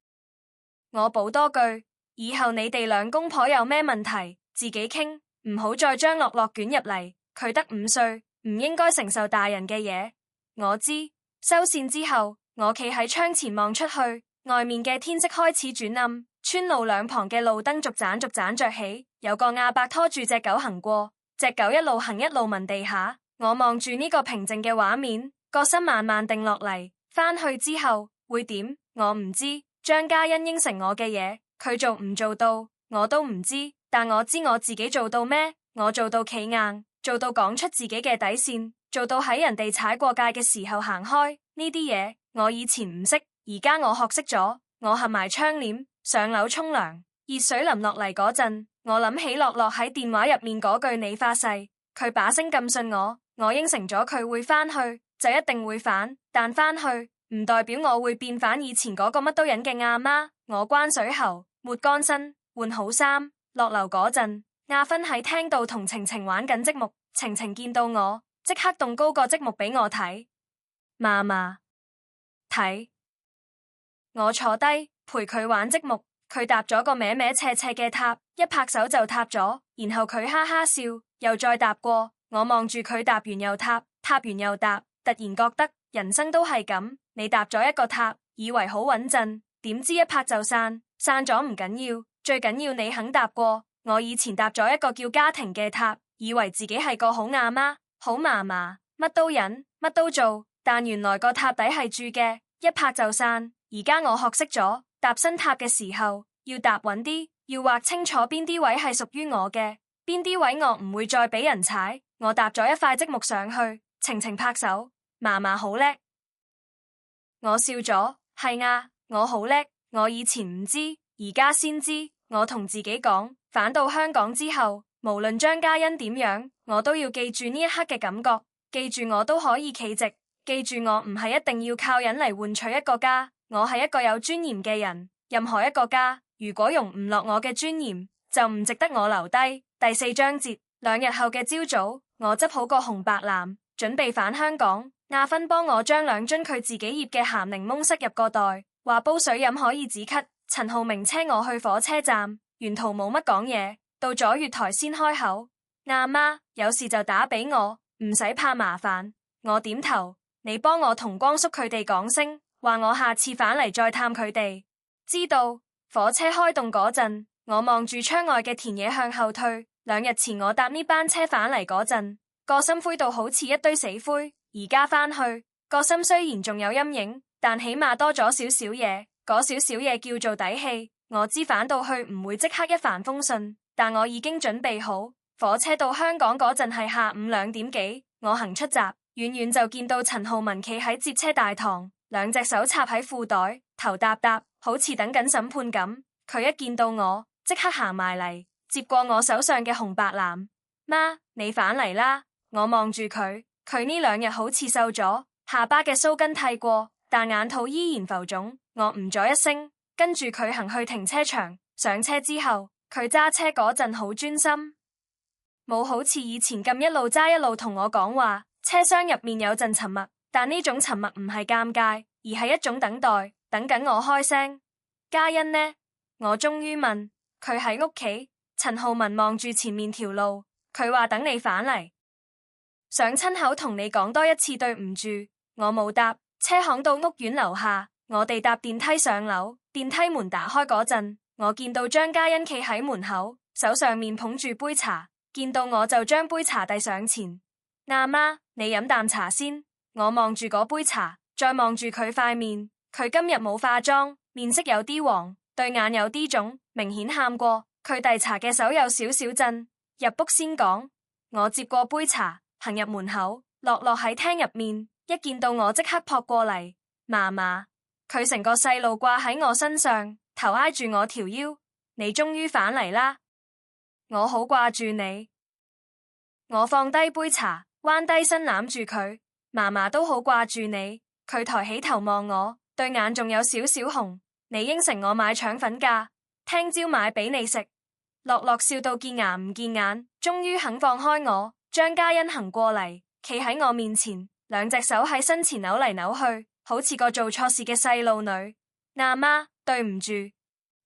我補多句，以後你哋2公婆有咩問題，自己傾，唔好再將樂樂捲入嚟，佢得5歲，唔應該承受大人嘅嘢。我知。收線之後，我企喺窗前望出去，外面嘅天色開始轉暗，村路2旁嘅路燈逐盞着起，有個阿伯拖住隻狗行過，隻狗一路行一路聞地下。我望住呢個平靜嘅畫面，個心慢慢定落嚟。返去之後會點？我唔知。張嘉欣應承我嘅嘢，佢做唔做到，我都唔知。但我知我自己做到咩？我做到企硬，做到講出自己嘅底線，做到喺人哋踩過界嘅時候行開。呢啲嘢我以前唔識，而家我學識咗。我合埋窗簾，上樓沖涼，熱水淋落嚟嗰陣，我諗起樂樂喺電話入面嗰句你發誓，佢把聲咁信我。我應承咗佢會返去，就一定會返，但返去唔代表我會變返以前嗰個乜都忍嘅阿媽。我關水喉，抹乾身，換好衫，落樓嗰陣，阿芬喺廳度同晴晴玩緊積木。晴晴見到我，即刻動高個積木俾我睇。嫲嫲，睇。我坐低陪佢玩積木，佢搭咗個歪歪斜斜嘅塔，一拍手就塔咗，然後佢哈哈笑，又再搭過。我望住佢搭完又塔，塔完又搭，突然覺得人生都係咁，你搭咗一個塔，以為好穩陣，點知一拍就散，散咗唔緊要，最緊要你肯搭過。我以前搭咗一個叫家庭嘅塔，以為自己係個好阿媽、好嫲嫲，乜都忍，乜都做，但原來個塔底係住嘅，一拍就散。而家我學識咗，搭新塔嘅時候要搭穩啲，要劃清楚邊啲位係屬於我嘅，邊啲位我唔會再俾人踩。我搭咗一塊積木上去，晴晴拍手，嫲嫲好叻。我笑咗，係啊，我好叻。我以前唔知，而家先知。我同自己講，返到香港之後，無論張嘉欣點樣，我都要記住呢一刻嘅感覺，記住我都可以企直，記住我唔係一定要靠人嚟換取一個家，我係一個有尊嚴嘅人。任何一個家，如果容唔落我嘅尊嚴，就唔值得我留低。第4章節，2日後嘅朝早，我執好個紅白藍，準備返香港。阿芬幫我將2樽佢自己醃嘅鹹檸檬塞入個袋，話煲水飲可以止咳。陳浩明車我去火車站，沿途冇乜講嘢，到咗月台先開口：阿媽，有事就打俾我，唔使怕麻煩。我點頭，你幫我同光叔佢哋講聲，話我下次返嚟再探佢哋。知道。火車開動嗰陣，我望住窗外嘅田野向後退。2日前我搭呢班車返嚟嗰陣，個心灰到好似一堆死灰。而家返去，個心雖然仲有陰影，但起碼多咗少少嘢。嗰少少嘢叫做底氣。我知返到去唔會即刻一帆風順，但我已經準備好。火車到香港嗰陣係下午2點幾，我行出閘，遠遠就見到陳浩文企喺接車大堂，兩隻手插喺褲袋，頭耷耷，好似等緊審判咁。佢一見到我，即刻行埋嚟，接過我手上嘅紅白藍。媽，你返嚟啦！我望住佢，佢呢2日好似瘦咗，下巴嘅鬚根剃過，但眼肚依然浮腫。我唔咗一聲，跟住佢行去停車場。上車之後，佢揸車嗰陣好專心，冇好似以前咁一路揸一路同我講話。車廂入面有陣沉默，但呢種沉默唔係尷尬，而係一種等待，等緊我開聲。嘉欣呢？我終於問。佢喺屋企。陳浩文望住前面條路，佢話等你返嚟，想親口同你講多一次對唔住。我冇答。車行到屋苑樓下，我哋搭電梯上樓，電梯門打開嗰陣，我見到張嘉欣企喺門口，手上面捧住杯茶，見到我就將杯茶遞上前。阿媽，你飲啖茶先。我望住嗰杯茶，再望住佢塊面，佢今日冇化妝，面色有啲黃，對眼有啲腫，明顯喊過。佢遞茶嘅手有少少震。入屋先講。我接過杯茶，行入門口。樂樂喺廳入面，一見到我即刻撲過嚟。嫲嫲，佢成個細路掛喺我身上，頭挨住我條腰。你終於返嚟啦！我好掛住你。我放低杯茶，彎低身攬住佢。嫲嫲都好掛住你。佢抬起頭望我，對眼仲有少少紅。你應承我買腸粉㗎，聽朝買俾你食。樂樂笑到見牙唔見眼，終於肯放開我。張嘉欣行過嚟，企喺我面前，兩隻手喺身前扭嚟扭去，好似個做錯事嘅細路女。阿媽，對唔住。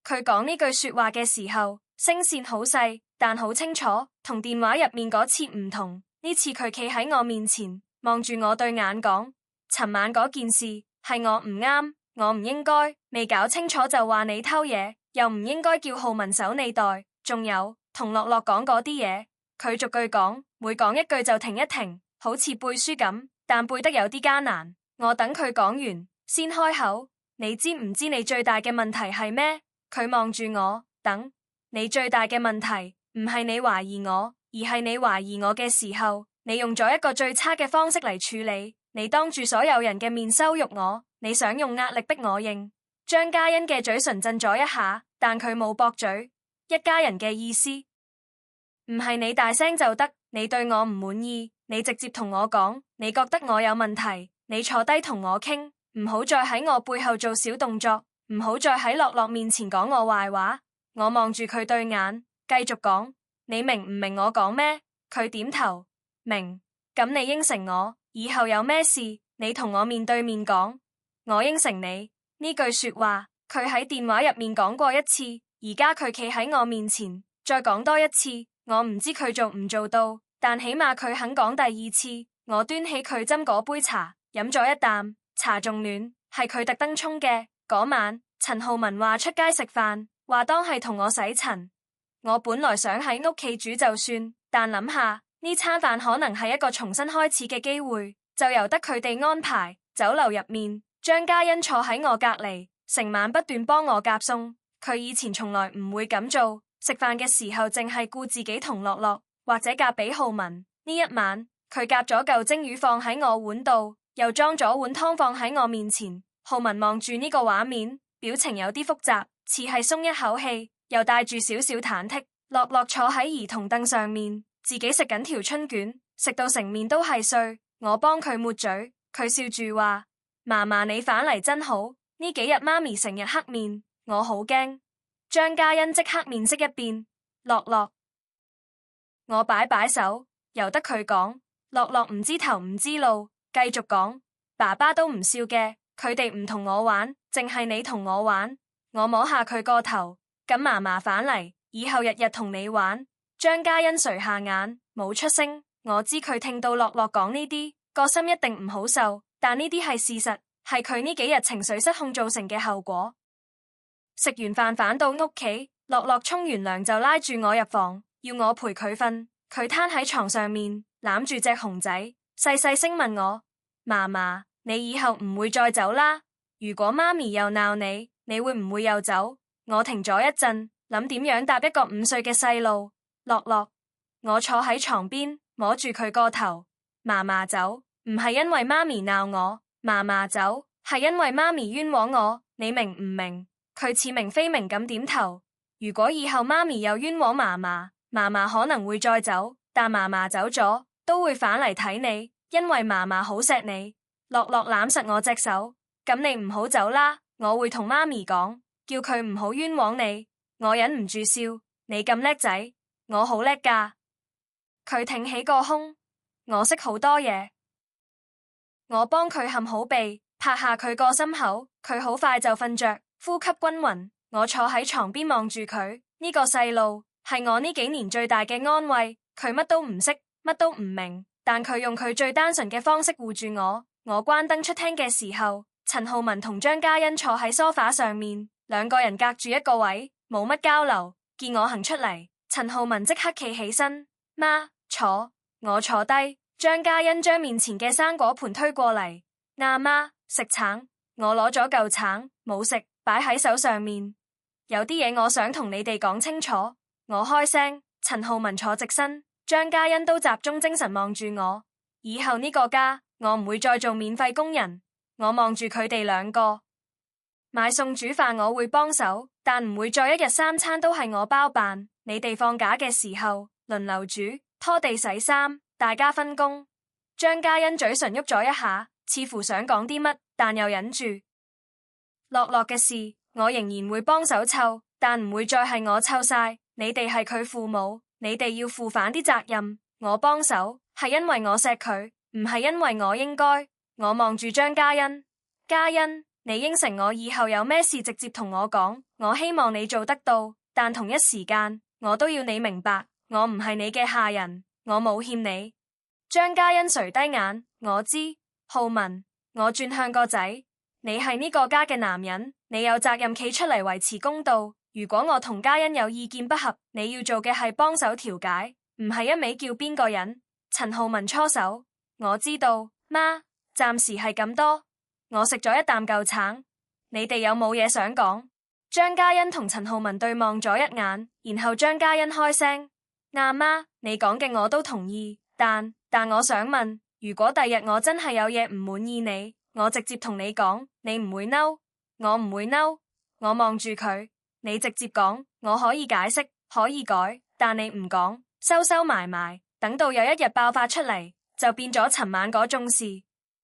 佢講呢句說話嘅時候，聲線好細，但好清楚，同電話入面嗰次唔同。呢次佢企喺我面前，望住我對眼講：尋晚嗰件事係我唔啱，我唔應該，未搞清楚就話你偷嘢，又唔應該叫浩文守你袋。仲有同樂樂講嗰啲嘢，佢逐句講，每講一句就停一停，好似背書咁，但背得有啲艱難。我等佢講完先開口。你知唔知你最大嘅問題係咩？佢望住我，等。你最大嘅問題唔係你懷疑我，而係你懷疑我嘅時候，你用咗一個最差嘅方式嚟處理。你當住所有人嘅面羞辱我，你想用壓力逼我認。張嘉欣嘅嘴唇震咗一下，但佢冇駁嘴。一家人嘅意思唔係你大聲就得，你對我唔滿意，你直接同我講，你覺得我有問題，你坐低同我傾，唔好再喺我背後做小動作，唔好再喺樂樂面前講我壞話。我望住佢對眼，繼續講，你明唔明我講咩？佢點頭，明。咁你應承我，以後有咩事，你同我面對面講。我應承你。呢句說話，佢喺電話入面講過一次。而家佢企喺我面前，再講多一次，我唔知佢做唔做到，但起碼佢肯講第二次。我端起佢斟嗰杯茶，飲咗一啖，茶仲暖，係佢特登沖嘅。嗰晚，陳浩文話出街食飯，話當係同我洗塵。我本來想喺屋企煮就算，但諗下呢餐飯可能係一個重新開始嘅機會，就由得佢哋安排。酒樓入面，張嘉欣坐喺我隔籬，成晚不斷幫我夾餸。佢以前從來唔會咁做，食飯嘅時候淨係顧自己同樂樂，或者夾俾浩文。呢一晚，佢夾咗嚿蒸魚放喺我碗度，又裝咗碗湯放喺我面前。浩文望住呢個畫面，表情有啲複雜，似係鬆一口氣，又帶住少少忐忑。樂樂坐喺兒童凳上面，自己食緊條春卷，食到成面都係碎。我幫佢抹嘴，佢笑住話：嫲嫲你返嚟真好，呢幾日媽咪成日黑面。我好驚。張嘉欣即刻面色一變。樂樂，我擺擺手，由得佢講。樂樂唔知頭唔知路，繼續講。爸爸都唔笑嘅，佢哋唔同我玩，淨係你同我玩。我摸下佢個頭，咁嫲嫲返嚟，以後日日同你玩。張嘉欣垂下眼，冇出聲。我知佢聽到樂樂講呢啲，個心一定唔好受，但呢啲係事實，係佢呢幾日情緒失控造成嘅後果。食完飯返到屋企，樂樂沖完涼就拉住我入房，要我陪佢瞓。佢攤喺床上面，攬住隻熊仔，細細聲問我：嫲嫲，你以後唔會再走啦？如果媽咪又鬧你，你會唔會又走？我停咗一陣，諗點樣答一個5歲嘅細路。樂樂，我坐喺床邊，摸住佢個頭。嫲嫲走，唔係因為媽咪鬧我，嫲嫲走，係因為媽咪冤枉我，你明唔明？佢似明非明咁點頭。如果以後媽咪又冤枉嫲嫲，嫲嫲可能會再走，但嫲嫲走咗都會返嚟睇你，因為嫲嫲好錫你。樂樂攬實我隻手，咁你唔好走啦，我會同媽咪講，叫佢唔好冤枉你。我忍唔住笑，你咁叻仔，我好叻㗎。佢挺起個胸，我識好多嘢。我幫佢冚好被，拍下佢個心口，佢好快就瞓着，呼吸均勻。我坐喺床邊望住佢，呢個細路係我呢幾年最大嘅安慰。佢乜都唔識，乜都唔明，但佢用佢最單純嘅方式護住我。我關燈出廳嘅時候，陳浩文同張嘉欣坐喺梳化上面，兩個人隔住一個位，冇乜交流。見我行出嚟，陳浩文即刻企起身，媽，坐。我坐低，張嘉欣將面前嘅生果盤推過嚟，阿媽，食橙。我攞咗嚿橙，冇食，擺喺手上面。有啲嘢我想同你哋講清楚。我開聲，陳浩文坐直身，張嘉欣都集中精神望住我。以後呢個家，我唔會再做免費工人。我望住佢哋兩個，買餸煮飯我會幫手，但唔會再一日三餐都係我包辦。你哋放假嘅時候輪流煮、拖地、洗衫，大家分工。張嘉欣嘴唇喐咗一下，似乎想講啲乜，但又忍住。樂樂嘅事，我仍然會幫手湊，但唔會再係我湊晒。你哋係佢父母，你哋要負返啲責任。我幫手係因為我錫佢，唔係因為我應該。我望住張嘉欣，嘉欣，你應承我以後有咩事直接同我講，我希望你做得到，但同一時間我都要你明白，我唔係你嘅下人，我冇欠你。張嘉欣垂低眼，我知。浩文，我轉向個仔，你係呢個家嘅男人，你有責任企出嚟維持公道。如果我同嘉欣有意見不合，你要做嘅係幫手調解，唔係一味叫邊個人。陳浩文搓手，我知道，媽，暫時係咁多。我食咗一啖舊橙，你哋有冇嘢想講？張嘉欣同陳浩文對望咗一眼，然後張嘉欣開聲，阿媽，你講嘅我都同意，但我想問，如果第日我真係有嘢唔滿意你，我直接同你講，你唔會嬲？我唔會嬲。我望住佢，你直接講，我可以解釋，可以改，但你唔講，收埋，等到有一日爆發出嚟，就變咗尋晚嗰種事。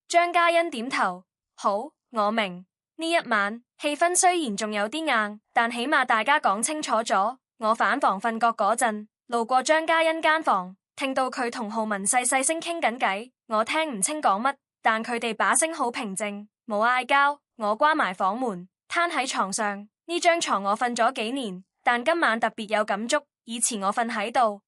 張嘉欣點頭，好，我明。呢一晚氣氛雖然仲有啲硬，但起碼大家講清楚咗。我返房瞓覺嗰陣，路過張嘉欣間房，聽到佢同浩文細聲傾緊偈。我聽唔清講乜，但佢哋把聲好平靜，冇嗌交。我關埋房門，攤喺床上。呢張床我瞓咗幾年，但今晚特別有感觸。以前我瞓喺度，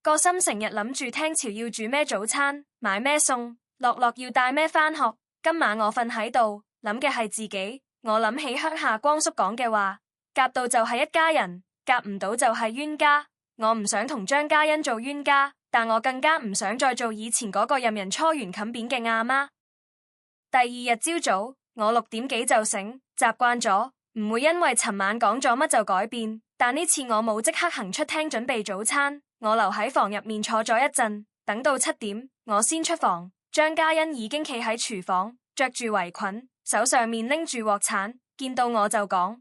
個心成日諗住聽朝要煮咩早餐，買咩餸，樂樂要帶咩返學。今晚我瞓喺度，諗嘅係自己。我諗起鄉下光叔講嘅話，夾到就係一家人，夾唔到就係冤家。我唔想同張嘉欣做冤家，但我更加唔想再做以前嗰個任人搓圓冚扁嘅阿媽。第二日朝早，我6點幾就醒，習慣咗，唔會因為尋晚講咗乜就改變。但呢次我冇即刻行出廳準備早餐，我留喺房入面坐咗一陣，等到7點，我先出房。張嘉欣已經企喺廚房，着住圍裙，手上面拎住鑊鏟，見到我就講：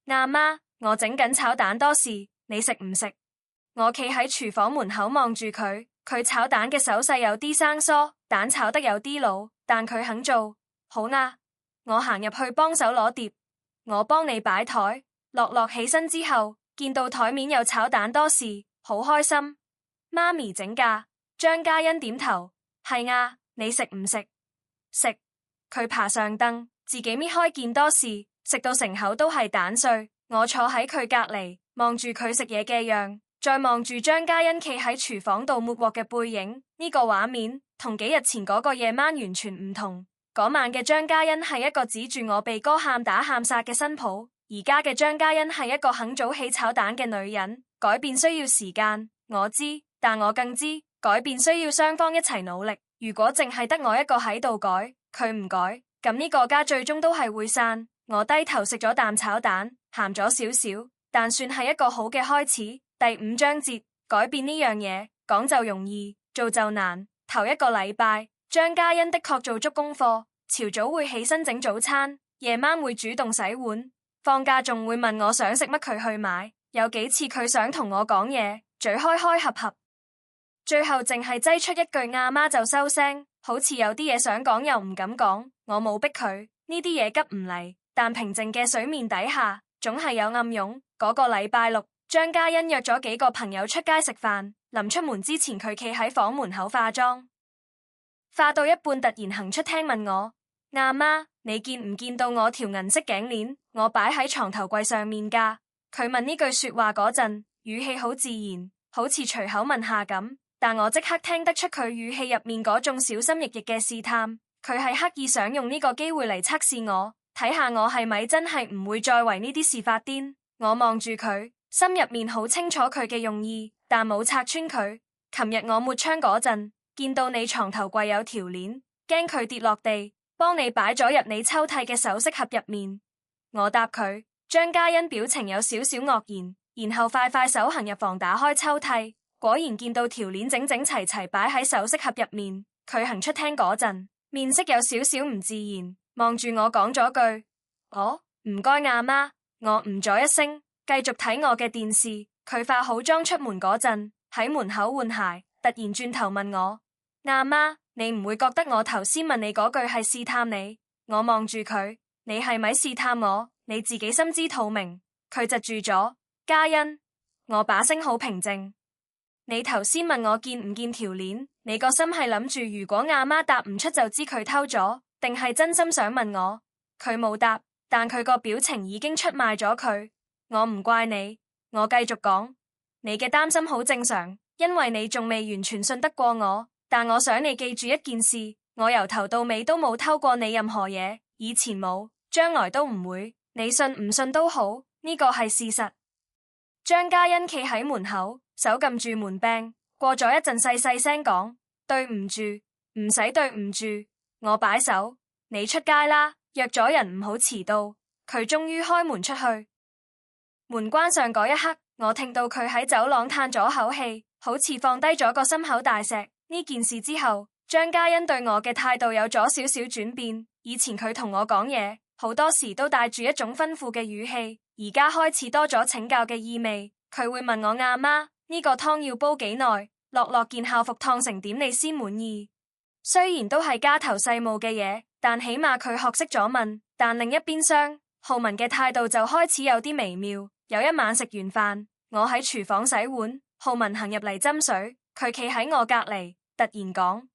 阿媽，我整緊炒蛋多士，你食唔食？我企喺廚房門口望住佢，佢炒蛋嘅手勢有啲生疏，蛋炒得有啲老，但佢肯做。好啊，我行入去幫手攞碟，我幫你擺台。樂樂起身之後，見到台面有炒蛋多士，好開心。媽咪整㗎。張嘉欣點頭，係啊，你食唔食？食。佢爬上凳，自己搣開件多士，食到成口都係蛋碎。我坐喺佢隔籬，望住佢食嘢嘅樣，再望住張嘉欣企喺廚房度抹鑊嘅背影。呢個畫面同幾日前嗰個夜晚完全唔同。嗰晚嘅張嘉欣係一個指住我鼻哥喊打喊殺嘅新抱，而家嘅張嘉欣係一個肯早起炒蛋嘅女人。改變需要時間，我知，但我更知改變需要雙方一齊努力。如果淨係得我一個喺度改，佢唔改，咁呢個家最終都係會散。我低頭食咗啖炒蛋，鹹咗少少，但算係一個好嘅開始。第5章節，改變呢樣嘢，講就容易，做就難。頭1個禮拜，張嘉欣的確做足功課，朝早會起身整早餐，夜晚會主動洗碗，放假仲會問我想食乜佢去買。有幾次佢想同我講嘢，嘴開開合合，最後淨係擠出一句阿媽就收聲，好似有啲嘢想講又唔敢講。我冇逼佢，呢啲嘢急唔嚟，但平靜嘅水面底下總係有暗湧。嗰個禮拜六，張嘉欣約咗幾個朋友出街食飯，臨出門之前佢企喺房門口化妝，化到一半突然行出廳問我：阿媽，你見唔見到我條銀色頸鏈？我擺喺床頭櫃上面㗎。佢問呢句說話嗰陣，語氣好自然，好似隨口問下咁，但我即刻聽得出佢語氣入面嗰種小心翼翼嘅試探。佢係刻意想用呢個機會嚟測試我，睇下我係咪真係唔會再為呢啲事發癲。我望住佢，心入面好清楚佢嘅用意，但冇拆穿佢。琴日我抹窗嗰陣，見到你床頭櫃有條鏈，驚佢跌落地，幫你擺咗入你抽屜嘅首飾盒入面。我答佢。張嘉欣表情有少少愕然，然後快快手行入房打開抽屜，果然見到條鏈整整齊齊擺喺首飾盒入面。佢行出廳嗰陣，面色有少少唔自然，望住我講咗句：哦，唔該阿媽。我唔咗一聲，繼續睇我嘅電視。佢化好妝出門嗰陣，喺門口換鞋，突然轉頭問我：阿媽，你唔會覺得我頭先問你嗰句係試探你？我望住佢，你係咪試探我？你自己心知肚明。佢窒住咗。嘉欣，我把聲好平靜。你頭先問我見唔見條鏈，你個心係諗住如果阿媽答唔出就知佢偷咗，定係真心想問我？佢冇答，但佢個表情已經出賣咗佢。我唔怪你，我繼續講，你嘅擔心好正常，因為你仲未完全信得過我。但我想你記住一件事，我由頭到尾都冇偷過你任何嘢，以前冇，將來都唔會。你信唔信都好，呢個係事實。張嘉欣企喺門口，手撳住門柄，過咗一陣細細聲講：對唔住，唔使對唔住。我擺手，你出街啦，約咗人唔好遲到。佢終於開門出去，門關上嗰一刻，我聽到佢喺走廊嘆咗口氣，好似放低咗個心口大石。呢件事之後，張嘉欣對我嘅態度有咗少少轉變。以前佢同我講嘢，好多時都帶住一種吩咐嘅語氣，而家開始多咗請教嘅意味。佢會問我阿媽，呢個湯要煲幾耐？落件校服燙成點你先滿意？雖然都係家頭細務嘅嘢，但起碼佢學識咗問。但另一邊廂，浩文嘅態度就開始有啲微妙。有一晚食完飯，我喺廚房洗碗，浩文行入嚟斟水，佢企喺我隔籬，突然講：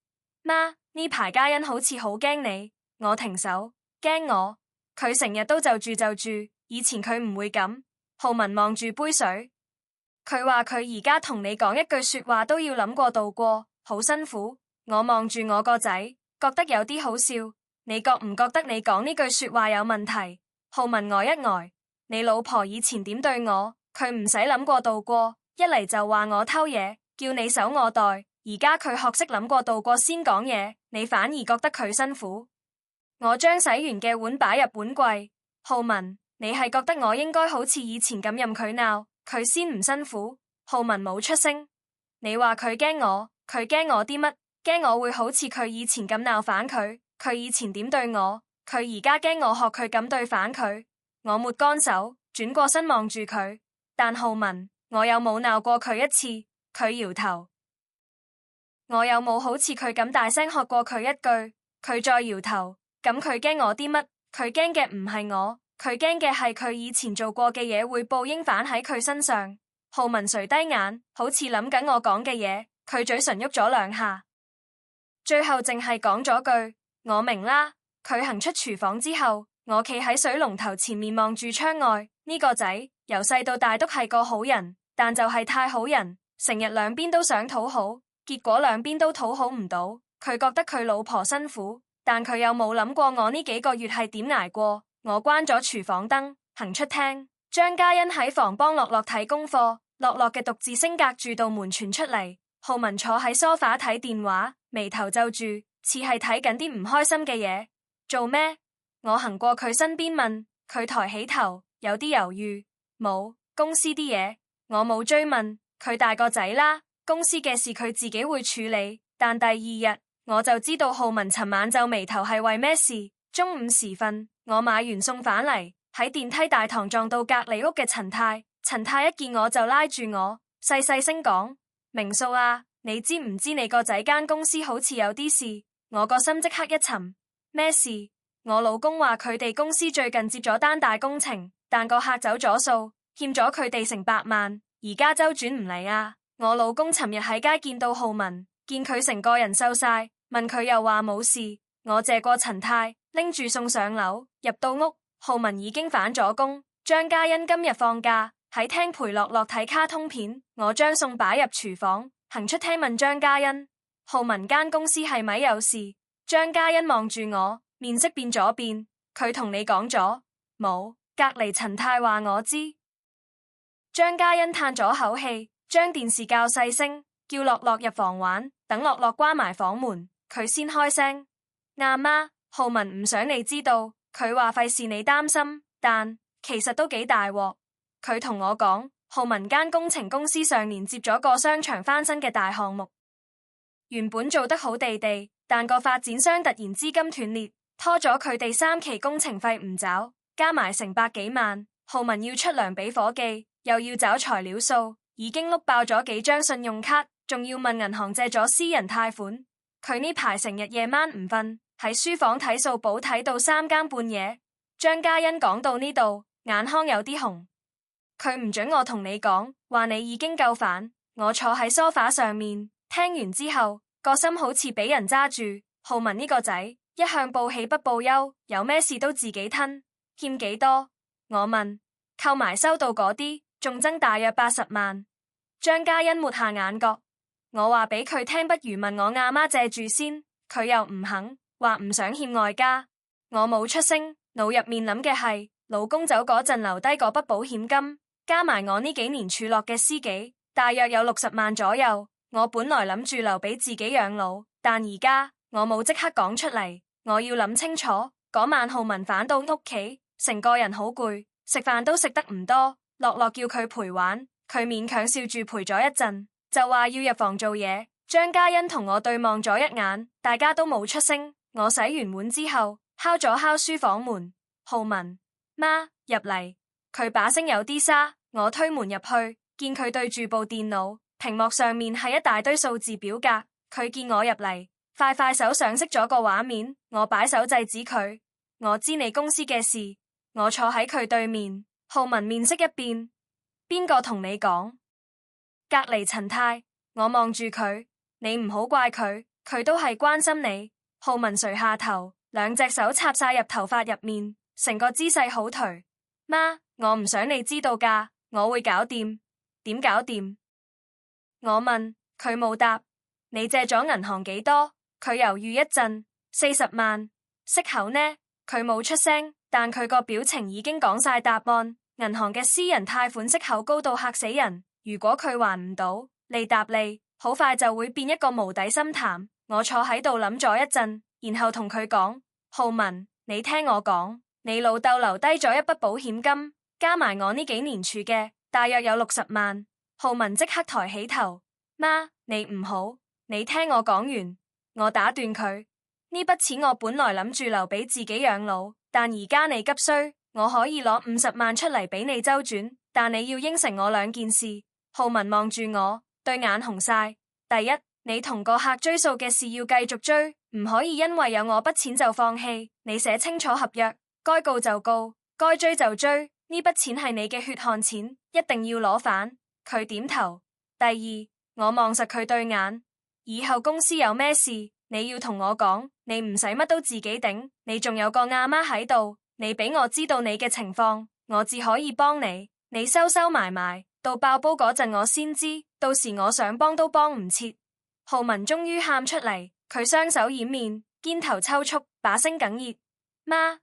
媽，呢排嘉欣好似好驚你。我停手，驚我？佢成日都就住，以前佢唔會咁。浩文望住杯水，佢話佢而家同你講一句說話都要諗過度過，好辛苦。我望住我個仔，覺得有啲好笑。你覺唔覺得你講呢句說話有問題？浩文呆一呆。你老婆以前點對我，佢唔使諗過度過，一嚟就話我偷嘢，叫你守我袋。而家佢學識諗過度過先講嘢，你反而覺得佢辛苦。我將洗完嘅碗擺入碗櫃。浩文，你係覺得我應該好似以前咁任佢鬧，佢先唔辛苦？浩文冇出聲。你話佢驚我，佢驚我啲乜？驚我會好似佢以前咁鬧反佢？佢以前點對我，佢而家驚我學佢咁對反佢？我抹乾手，轉過身望住佢。但浩文，我有冇鬧過佢一次？佢搖頭。我有冇好似佢咁大聲喝過佢一句？佢再搖頭。咁佢驚我啲乜？佢驚嘅唔係我，佢驚嘅係佢以前做過嘅嘢會報應反喺佢身上。浩文垂低眼，好似諗緊我講嘅嘢。佢嘴唇喐咗兩下，最後淨係講咗句：我明啦。佢行出廚房之後，我企喺水龍頭前面望住窗外。呢個仔由細到大都係個好人，但就係太好人，成日兩邊都想討好，結果兩邊都討好唔到。佢覺得佢老婆辛苦，但佢有冇諗過我呢幾個月係點捱過？我關咗廚房燈，行出廳。張嘉欣喺房幫樂樂睇功課，樂樂嘅獨自聲隔住道門傳出嚟。浩文坐喺梳化睇電話，眉頭皺住，似係睇緊啲唔開心嘅嘢。做咩？我行過佢身邊問，佢抬起頭，有啲猶豫。冇，公司啲嘢。我冇追問，佢大個仔啦，公司嘅事佢自己會處理。但第二日，我就知道浩文尋晚皺眉頭係為咩事。中午時分，我買完餸返嚟，喺電梯大堂撞到隔籬屋嘅陳太。陳太一見我就拉住我，細細聲講：明素啊，你知唔知你個仔間公司好似有啲事？我個心即刻一沉。咩事？我老公話佢哋公司最近接咗單大工程，但個客走咗數，欠咗佢哋成百萬，而家周轉唔嚟啊！我老公尋日喺街見到浩文，見佢成個人瘦晒，問佢又話冇事。我謝過陳太，拎住送上樓，入到屋，浩文已經返咗工。張嘉欣今日放假，喺廳陪樂樂睇卡通片。我將餸擺入廚房，行出廳問張嘉欣：浩文間公司係咪有事？張嘉欣望住我，面色變咗變。佢同你講咗冇？隔籬陳太話我知。張嘉欣嘆咗口氣，將電視較細聲，叫樂樂入房玩。等樂樂關埋房門，佢先開聲：阿媽，浩文唔想你知道，佢話費事你擔心，但其實都幾大鑊。佢同我講，浩文間工程公司上年接咗個商場翻新嘅大項目，原本做得好地地，但個發展商突然資金斷裂，拖咗佢哋3期工程費唔找，加埋成百幾萬。浩文要出糧俾伙計，又要找材料數，已經碌爆咗幾張信用卡，仲要問銀行借咗私人貸款。佢呢排成日夜晚唔瞓，喺書房睇數簿睇到3更半夜。張嘉欣講到呢度，眼眶有啲紅。佢唔准我同你講，話你已經夠煩。我坐喺梳化上面，聽完之後，個心好似俾人揸住。浩文呢個仔，一向報喜不報憂，有咩事都自己吞。欠幾多？我問。扣埋收到嗰啲，仲爭大約80萬。張嘉欣抹下眼角。我話俾佢聽，不如問我阿媽借住先。佢又唔肯，話唔想欠外家。我冇出聲，腦入面諗嘅係老公走嗰陣留低嗰筆保險金，加埋我呢幾年儲落嘅私己，大約有60萬左右。我本來諗住留俾自己養老，但而家我冇即刻講出嚟，我要諗清楚。嗰晚浩文返到屋企，成個人好攰，食飯都食得唔多。樂樂叫佢陪玩，佢勉強笑住陪咗一陣，就話要入房做嘢。張嘉欣同我對望咗一眼，大家都冇出聲。我洗完碗之後，敲咗敲書房門。浩文，媽，入嚟。佢把聲有啲沙，我推門入去，見佢對住部電腦，屏幕上面係一大堆數字表格。佢見我入嚟，快快手上識咗個畫面，我擺手制止佢。我知你公司嘅事。我坐喺佢對面，浩文面色一變，邊個同你講？隔籬陳太。我望住佢，你唔好怪佢，佢都係關心你。浩文垂下頭，兩隻手插晒入頭髮入面，成個姿勢好頹。媽，我唔想你知道㗎，我會搞掂。點搞掂？我問，佢冇答。你借咗銀行幾多？佢猶豫一陣，40萬。息口呢？佢冇出聲，但佢個表情已經講晒答案。銀行嘅私人貸款息口高到嚇死人，如果佢還唔到，利搭利，好快就會變一個無底深潭。我坐喺度諗咗一陣，然後同佢講：浩文，你聽我講，你老豆留低咗一筆保險金，加埋我呢幾年儲嘅，大約有60萬。浩文即刻抬起頭：媽，你唔好，你聽我講完。我打斷佢：呢筆錢我本來諗住留俾自己養老，但而家你急需，我可以攞50萬出嚟俾你周轉，但你要應承我2件事。浩文望住我，對眼紅晒。第一，你同個客追數嘅事要繼續追，唔可以因為有我筆錢就放棄。你寫清楚合約，該告就告，該追就追。呢筆錢係你嘅血汗錢，一定要攞返。佢點頭。第二，我望實佢對眼，以後公司有咩事，你要同我講，你唔使乜都自己頂，你仲有個阿媽喺度，你俾我知道你嘅情況，我至可以幫你。你收收埋埋，到爆煲嗰陣我先知，到時我想幫都幫唔切。浩文終於喊出嚟，佢雙手掩面，肩頭抽搐，把聲哽咽。媽，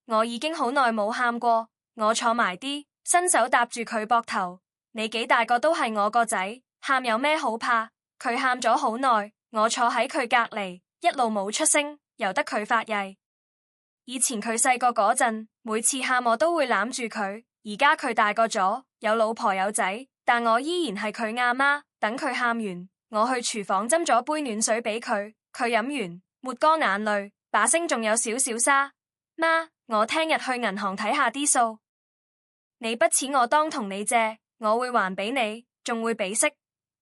我已經好耐冇喊過。我坐埋啲，伸手搭住佢膊頭。你幾大個都係我個仔，喊有咩好怕？佢喊咗好耐，我坐喺佢隔籬，一路冇出聲，由得佢發曳。以前佢細個嗰陣，每次喊我都會攬住佢。而家佢大個咗，有老婆有仔，但我依然係佢阿媽。等佢喊完，我去廚房斟咗杯暖水俾佢，佢飲完，抹乾眼淚，把聲仲有少少沙。媽，我聽日去銀行睇下啲數。你筆錢我當同你借，我會還俾你，仲會俾息，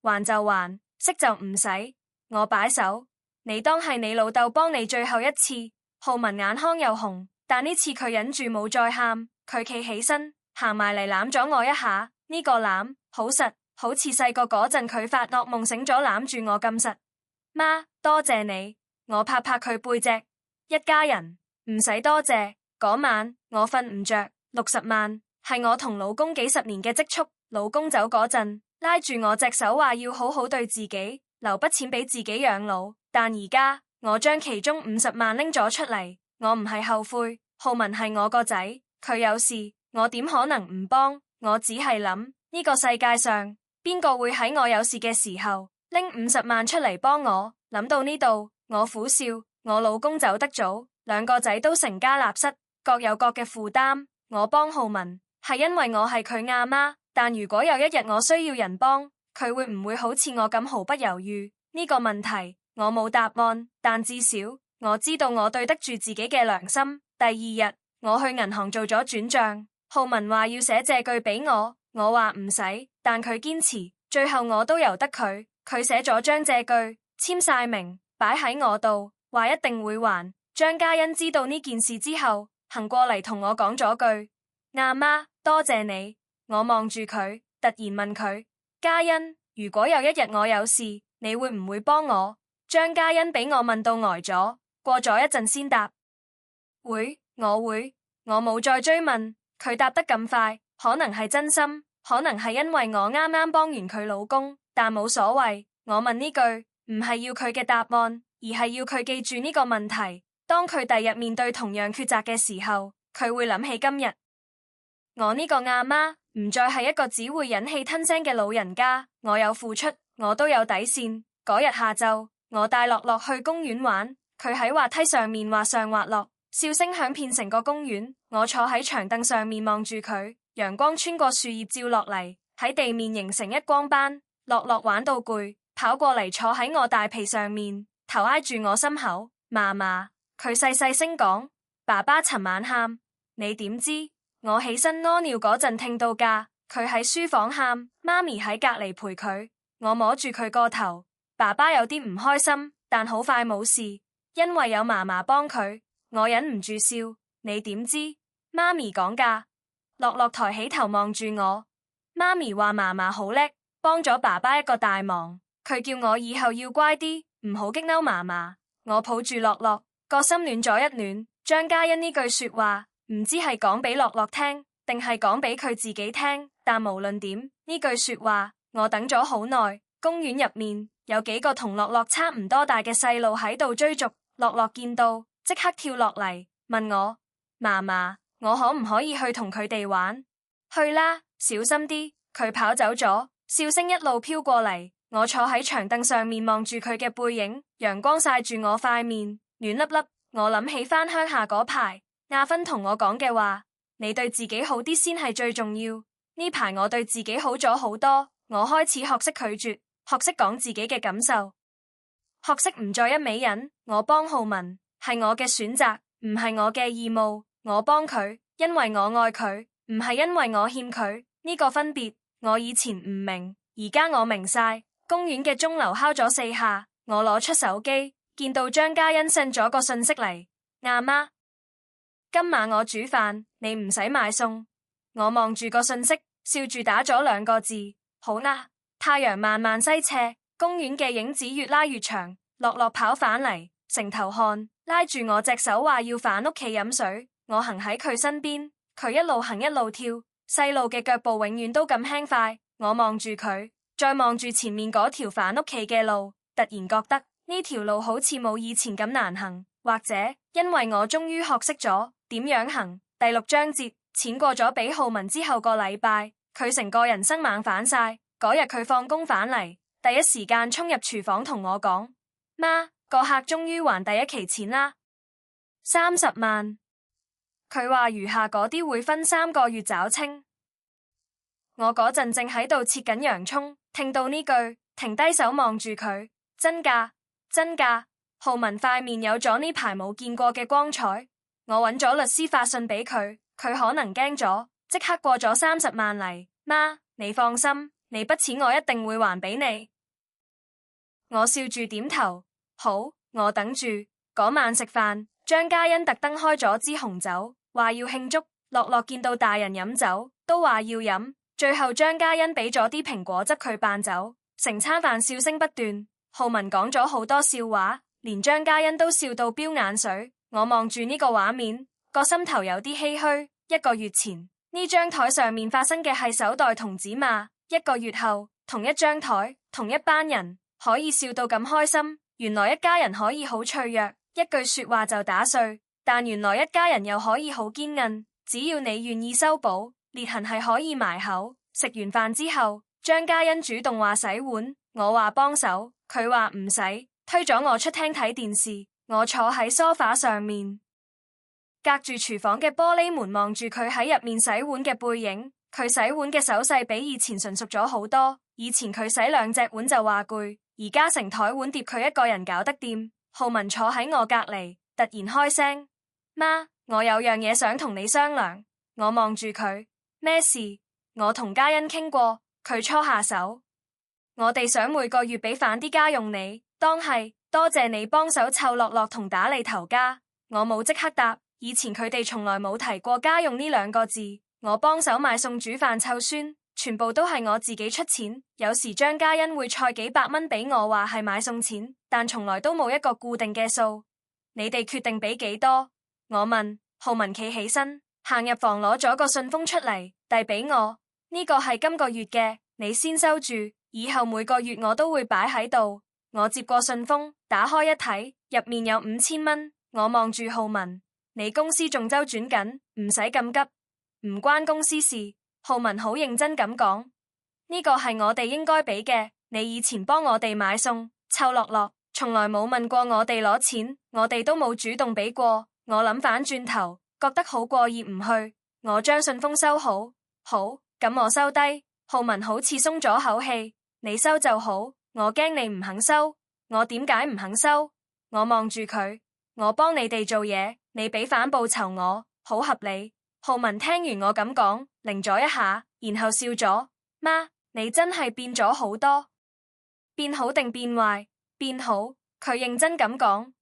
還就還，息就唔使。我擺手，你當係你老豆幫你最後一次。浩文眼眶又紅，但呢次佢忍住冇再喊，佢企起身，行埋嚟攬咗我一下，呢個攬好實，好似細個嗰陣佢發噩夢醒咗攬住我咁實。媽，多謝你，我拍拍佢背脊，一家人唔使多謝。嗰晚我瞓唔着，60萬係我同老公幾十年嘅積蓄。老公走嗰陣拉住我隻手話要好好對自己，留筆錢俾自己養老。但而家我將其中50萬拎咗出嚟，我唔係後悔。浩文係我個仔，佢有事我點可能唔幫？我只係諗呢個世界上邊個會喺我有事嘅時候拎50萬出嚟幫我？諗到呢度，我苦笑。我老公走得早，2個仔都成家立室，各有各嘅負擔。我幫浩文係因為我係佢阿媽，但如果有一日我需要人幫，佢會唔會好似我咁毫不猶豫？呢個問題我冇答案，但至少我知道我對得住自己嘅良心。第二日我去銀行做咗轉賬，浩文話要寫借據俾我，我話唔使，但佢堅持，最後我都由得佢。佢寫咗張借據，簽晒名，擺喺我度，話一定會還。張嘉欣知道呢件事之後，行過嚟同我講咗句：阿媽，多謝你。我望住佢，突然問佢：嘉欣，如果有一日我有事，你會唔會幫我？張嘉欣俾我問到呆咗，過咗一陣先答：會，我會。我冇再追問，佢答得咁快，可能係真心，可能係因為我啱啱幫完佢老公，但冇所謂。我問呢句唔係要佢嘅答案，而係要佢記住呢個問題。當佢第日面對同樣抉擇嘅時候，佢會諗起今日。我呢個阿媽唔再係一個只會忍氣吞聲嘅老人家，我有付出，我都有底線。嗰日下晝，我帶樂樂去公園玩，佢喺滑梯上面滑上滑落，笑聲響遍成個公園。我坐喺長凳上面望住佢，陽光穿過樹葉照落嚟，喺地面形成一光斑。樂樂玩到攰，跑過嚟坐喺我大髀上面，頭挨住我心口。嫲嫲，佢細細聲講，爸爸尋晚喊，你點知？我起身屙尿嗰陣聽到㗎，佢喺書房喊，媽咪喺隔籬陪佢。我摸住佢個頭，爸爸有啲唔開心，但好快冇事，因為有嫲嫲幫佢。我忍唔住笑，你點知？媽咪講㗎。樂樂抬起頭望住我，媽咪話嫲嫲好叻，幫咗爸爸一個大忙，佢叫我以後要乖啲，唔好激嬲嫲嫲。我抱住樂樂，個心暖咗一暖。張嘉欣呢句說話唔知係講俾樂樂聽，定係講俾佢自己聽，但無論點，呢句說話我等咗好耐。公園入面有幾個同樂樂差唔多大嘅細路喺度追逐，樂樂見到即刻跳落嚟問我：嫲嫲，我可唔可以去同佢哋玩？去啦，小心啲。佢跑走咗，笑聲一路飄過嚟。我坐喺長凳上面望住佢嘅背影，陽光曬住我塊面，暖粒粒。我諗起返鄉下嗰排，阿芬同我講嘅話：你對自己好啲先係最重要。呢排我對自己好咗好多，我開始學識拒絕，學識講自己嘅感受，學識唔再一味忍。我幫浩文係我嘅選擇，唔係我嘅義務。我幫佢，因為我愛佢，唔係因為我欠佢。呢個分別，我以前唔明，而家我明晒。公園嘅鐘樓敲咗4下，我攞出手機，見到張嘉欣 send 咗個信息嚟：阿媽，今晚我煮飯，你唔使買餸。我望住個信息，笑住打咗2個字：好啦。太陽慢慢西斜，公園嘅影子越拉越長。樂樂跑返嚟，成頭汗，拉住我隻手話要返屋企飲水。我行喺佢身邊，佢一路行一路跳，細路嘅腳步永遠都咁輕快。我望住佢，再望住前面嗰條返屋企嘅路，突然覺得呢條路好似冇以前咁難行，或者因為我終於學識咗點樣行。第6章節，錢過咗俾浩文之後個禮拜，佢成個人生猛反晒。嗰日佢放工返嚟，第一時間衝入廚房同我講：媽，個客終於還第一期錢啦，30萬。佢話餘下嗰啲會分3個月找清。我嗰陣正喺度切緊洋蔥，聽到呢句，停低手望住佢。真㗎？真㗎？浩文塊面有咗呢排冇見過嘅光彩。我揾咗律師發信俾佢，佢可能驚咗，即刻過咗30萬嚟。媽，你放心，你筆錢我一定會還俾你。我笑住點頭，好，我等住。嗰晚食飯，張嘉欣特登開咗支紅酒，話要慶祝。樂樂見到大人飲酒，都話要飲。最後張嘉欣俾咗啲蘋果汁佢扮酒，成餐飯笑聲不斷。浩文講咗好多笑話，連張嘉欣都笑到飆眼水。我望住呢個畫面，個心頭有啲唏噓。1個月前，呢張台上面發生嘅係手袋童子罵；1個月後，同一張台，同一班人，可以笑到咁開心。原來一家人可以好脆弱，一句說話就打碎，但原來一家人又可以好堅韌，只要你願意修補，裂痕係可以埋口。食完飯之後，張嘉欣主動話洗碗，我話幫手，佢話唔使，推咗我出廳睇電視。我坐喺梳化上面，隔住廚房嘅玻璃門望住佢喺入面洗碗嘅背影。佢洗碗嘅手勢比以前純熟咗好多，以前佢洗2隻碗就話攰，而家成台碗碟佢一個人搞得掂。浩文坐喺我隔籬，突然開聲：媽，我有樣嘢想同你商量。我望住佢，咩事？我同嘉欣傾過，佢初下手，我哋想每個月俾返啲家用你，當係多謝你幫手湊樂樂同打理頭家。我冇即刻答，以前佢哋從來冇提過家用呢2個字。我幫手買餸煮飯湊孫，全部都係我自己出錢。有時張嘉欣會菜幾百蚊俾我話係買餸錢，但從來都冇一個固定嘅數。你哋決定俾幾多？我問。浩文企起身，行入房攞咗個信封出嚟，遞俾我。呢個係今個月嘅，你先收住，以後每個月我都會擺喺度。我接過信封，打開一睇，入面有5000蚊。我望住浩文，你公司仲周轉緊，唔使咁急，唔關公司事。浩文好認真咁講，呢個係我哋應該俾嘅。你以前幫我哋買餸湊樂樂，從來冇問過我哋攞錢，我哋都冇主動俾過。我諗翻轉頭，覺得好過意唔去。我將信封收好，好，咁我收低。浩文好似鬆咗口氣，你收就好。我驚你唔肯收。我點解唔肯收？我望住佢，我幫你哋做嘢，你俾返報酬我，好合理。浩文聽完我咁講，擰咗一下，然後笑咗。媽，你真係變咗好多。變好定變壞？變好。佢認真咁講，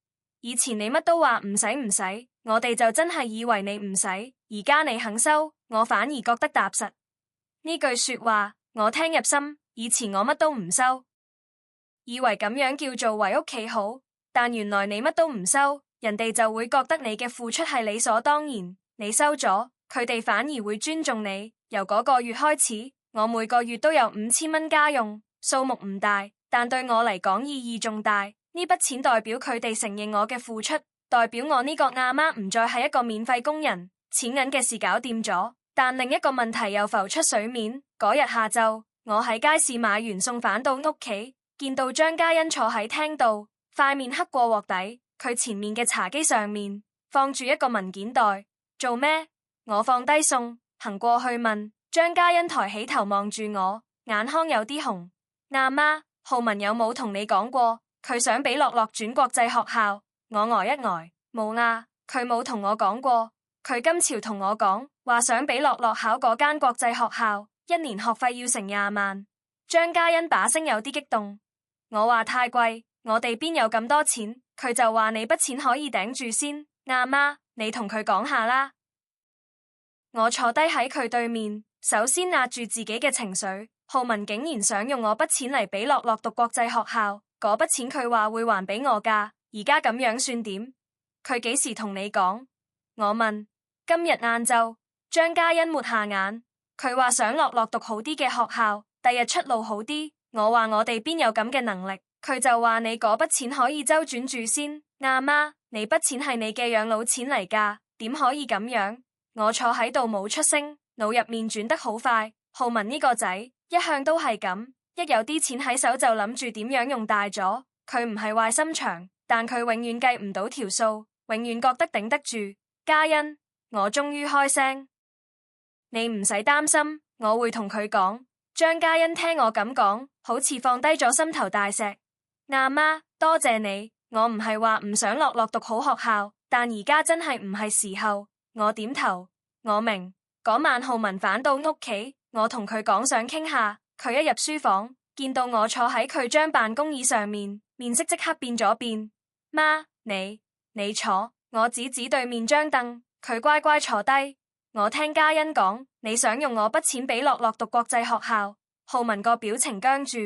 以前你乜都話唔使唔使，我哋就真係以為你唔使，而家你肯收，我反而覺得踏實。呢句說話我聽入心，以前我乜都唔收，以為咁樣叫做為屋企好，但原來你乜都唔收，人哋就會覺得你嘅付出係理所當然。你收咗，佢哋反而會尊重你。由嗰個月開始，我每個月都有5000蚊家用，數目唔大，但對我嚟講意義重大。呢筆錢代表佢哋承認我嘅付出，代表我呢個阿媽唔再係一個免費工人。錢銀嘅事搞掂咗，但另一個問題又浮出水面。嗰日下晝，我喺街市買完餸返到屋企，見到張嘉欣坐喺廳度，塊面黑過鑊底。佢前面嘅茶幾上面放住一個文件袋，做咩？我放低餸，行過去問。張嘉欣抬起頭望住我，眼眶有啲紅。阿媽，浩文有冇同你講過佢想俾樂樂轉國際學校？我呆一呆，冇啊，佢冇同我講過。佢今朝同我講話想俾樂樂考嗰間國際學校，1年學費要成20萬。張嘉欣把聲有啲激動。我話太貴，我哋邊有咁多錢？佢就話你筆錢可以頂住先。阿媽，你同佢講下啦。我坐低喺佢對面，首先壓住自己嘅情緒。浩文竟然想用我筆錢嚟俾樂樂讀國際學校，嗰筆錢佢話會還俾我㗎，而家咁樣算點？佢幾時同你講？我問。今日晏晝。張嘉欣抹下眼，佢話想樂樂讀好啲嘅學校，第日出路好啲。我話我哋邊有咁嘅能力？佢就話你嗰筆錢可以周轉住先。阿媽，你筆錢係你嘅養老錢嚟㗎，點可以咁樣？我坐喺度冇出聲，腦入面轉得好快。浩文呢個仔一向都係咁，一有啲錢喺手就諗住點樣用大咗。佢唔係壞心腸，但佢永遠計唔到條數，永遠覺得頂得住。嘉欣，我終於開聲，你唔使擔心，我會同佢講。張嘉欣聽我咁講，好似放低咗心頭大石。阿媽，多謝你，我唔係話唔想樂樂讀好學校，但而家真係唔係時候。我點頭，我明。嗰晚浩文返到屋企，我同佢講想傾下，佢一入書房，見到我坐喺佢張辦公椅上面，面色即刻變咗變。媽，你坐。我指指對面張凳，佢乖乖坐低。我聽嘉欣講，你想用我筆錢俾樂樂讀國際學校。浩文個表情僵住。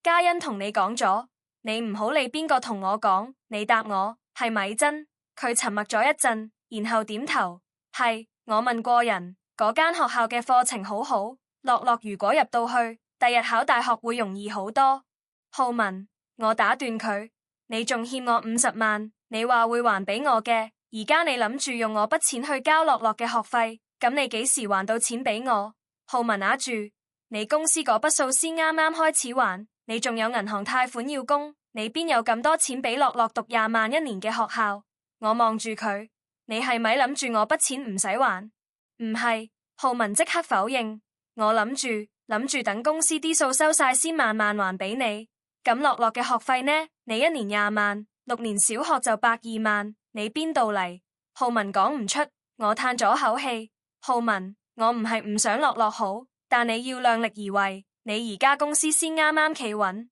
嘉欣同你講咗？你唔好理邊個同我講，你答我係咪真？佢沉默咗一陣，然後點頭，係。我問過人，嗰間學校嘅課程好好，樂樂如果入到去，第日考大學會容易好多。浩文，我打斷佢，你仲欠我50萬，你話會還俾我嘅，而家你諗住用我筆錢去交樂樂嘅學費，咁你幾時還到錢俾我？浩文啞住，你公司嗰筆數先啱啱開始還，你仲有銀行貸款要供，你邊有咁多錢俾樂樂讀20萬一年嘅學校？我望住佢，你係咪諗住我筆錢唔使還？唔係，浩文即刻否認。我諗住等公司啲數收晒先慢慢還俾你。咁樂樂嘅學費呢？你一年20萬，6年小學就120萬，你邊度嚟？浩文講唔出，我嘆咗口氣。浩文，我唔係唔想樂樂好，但你要量力而為。你而家公司先啱啱企穩，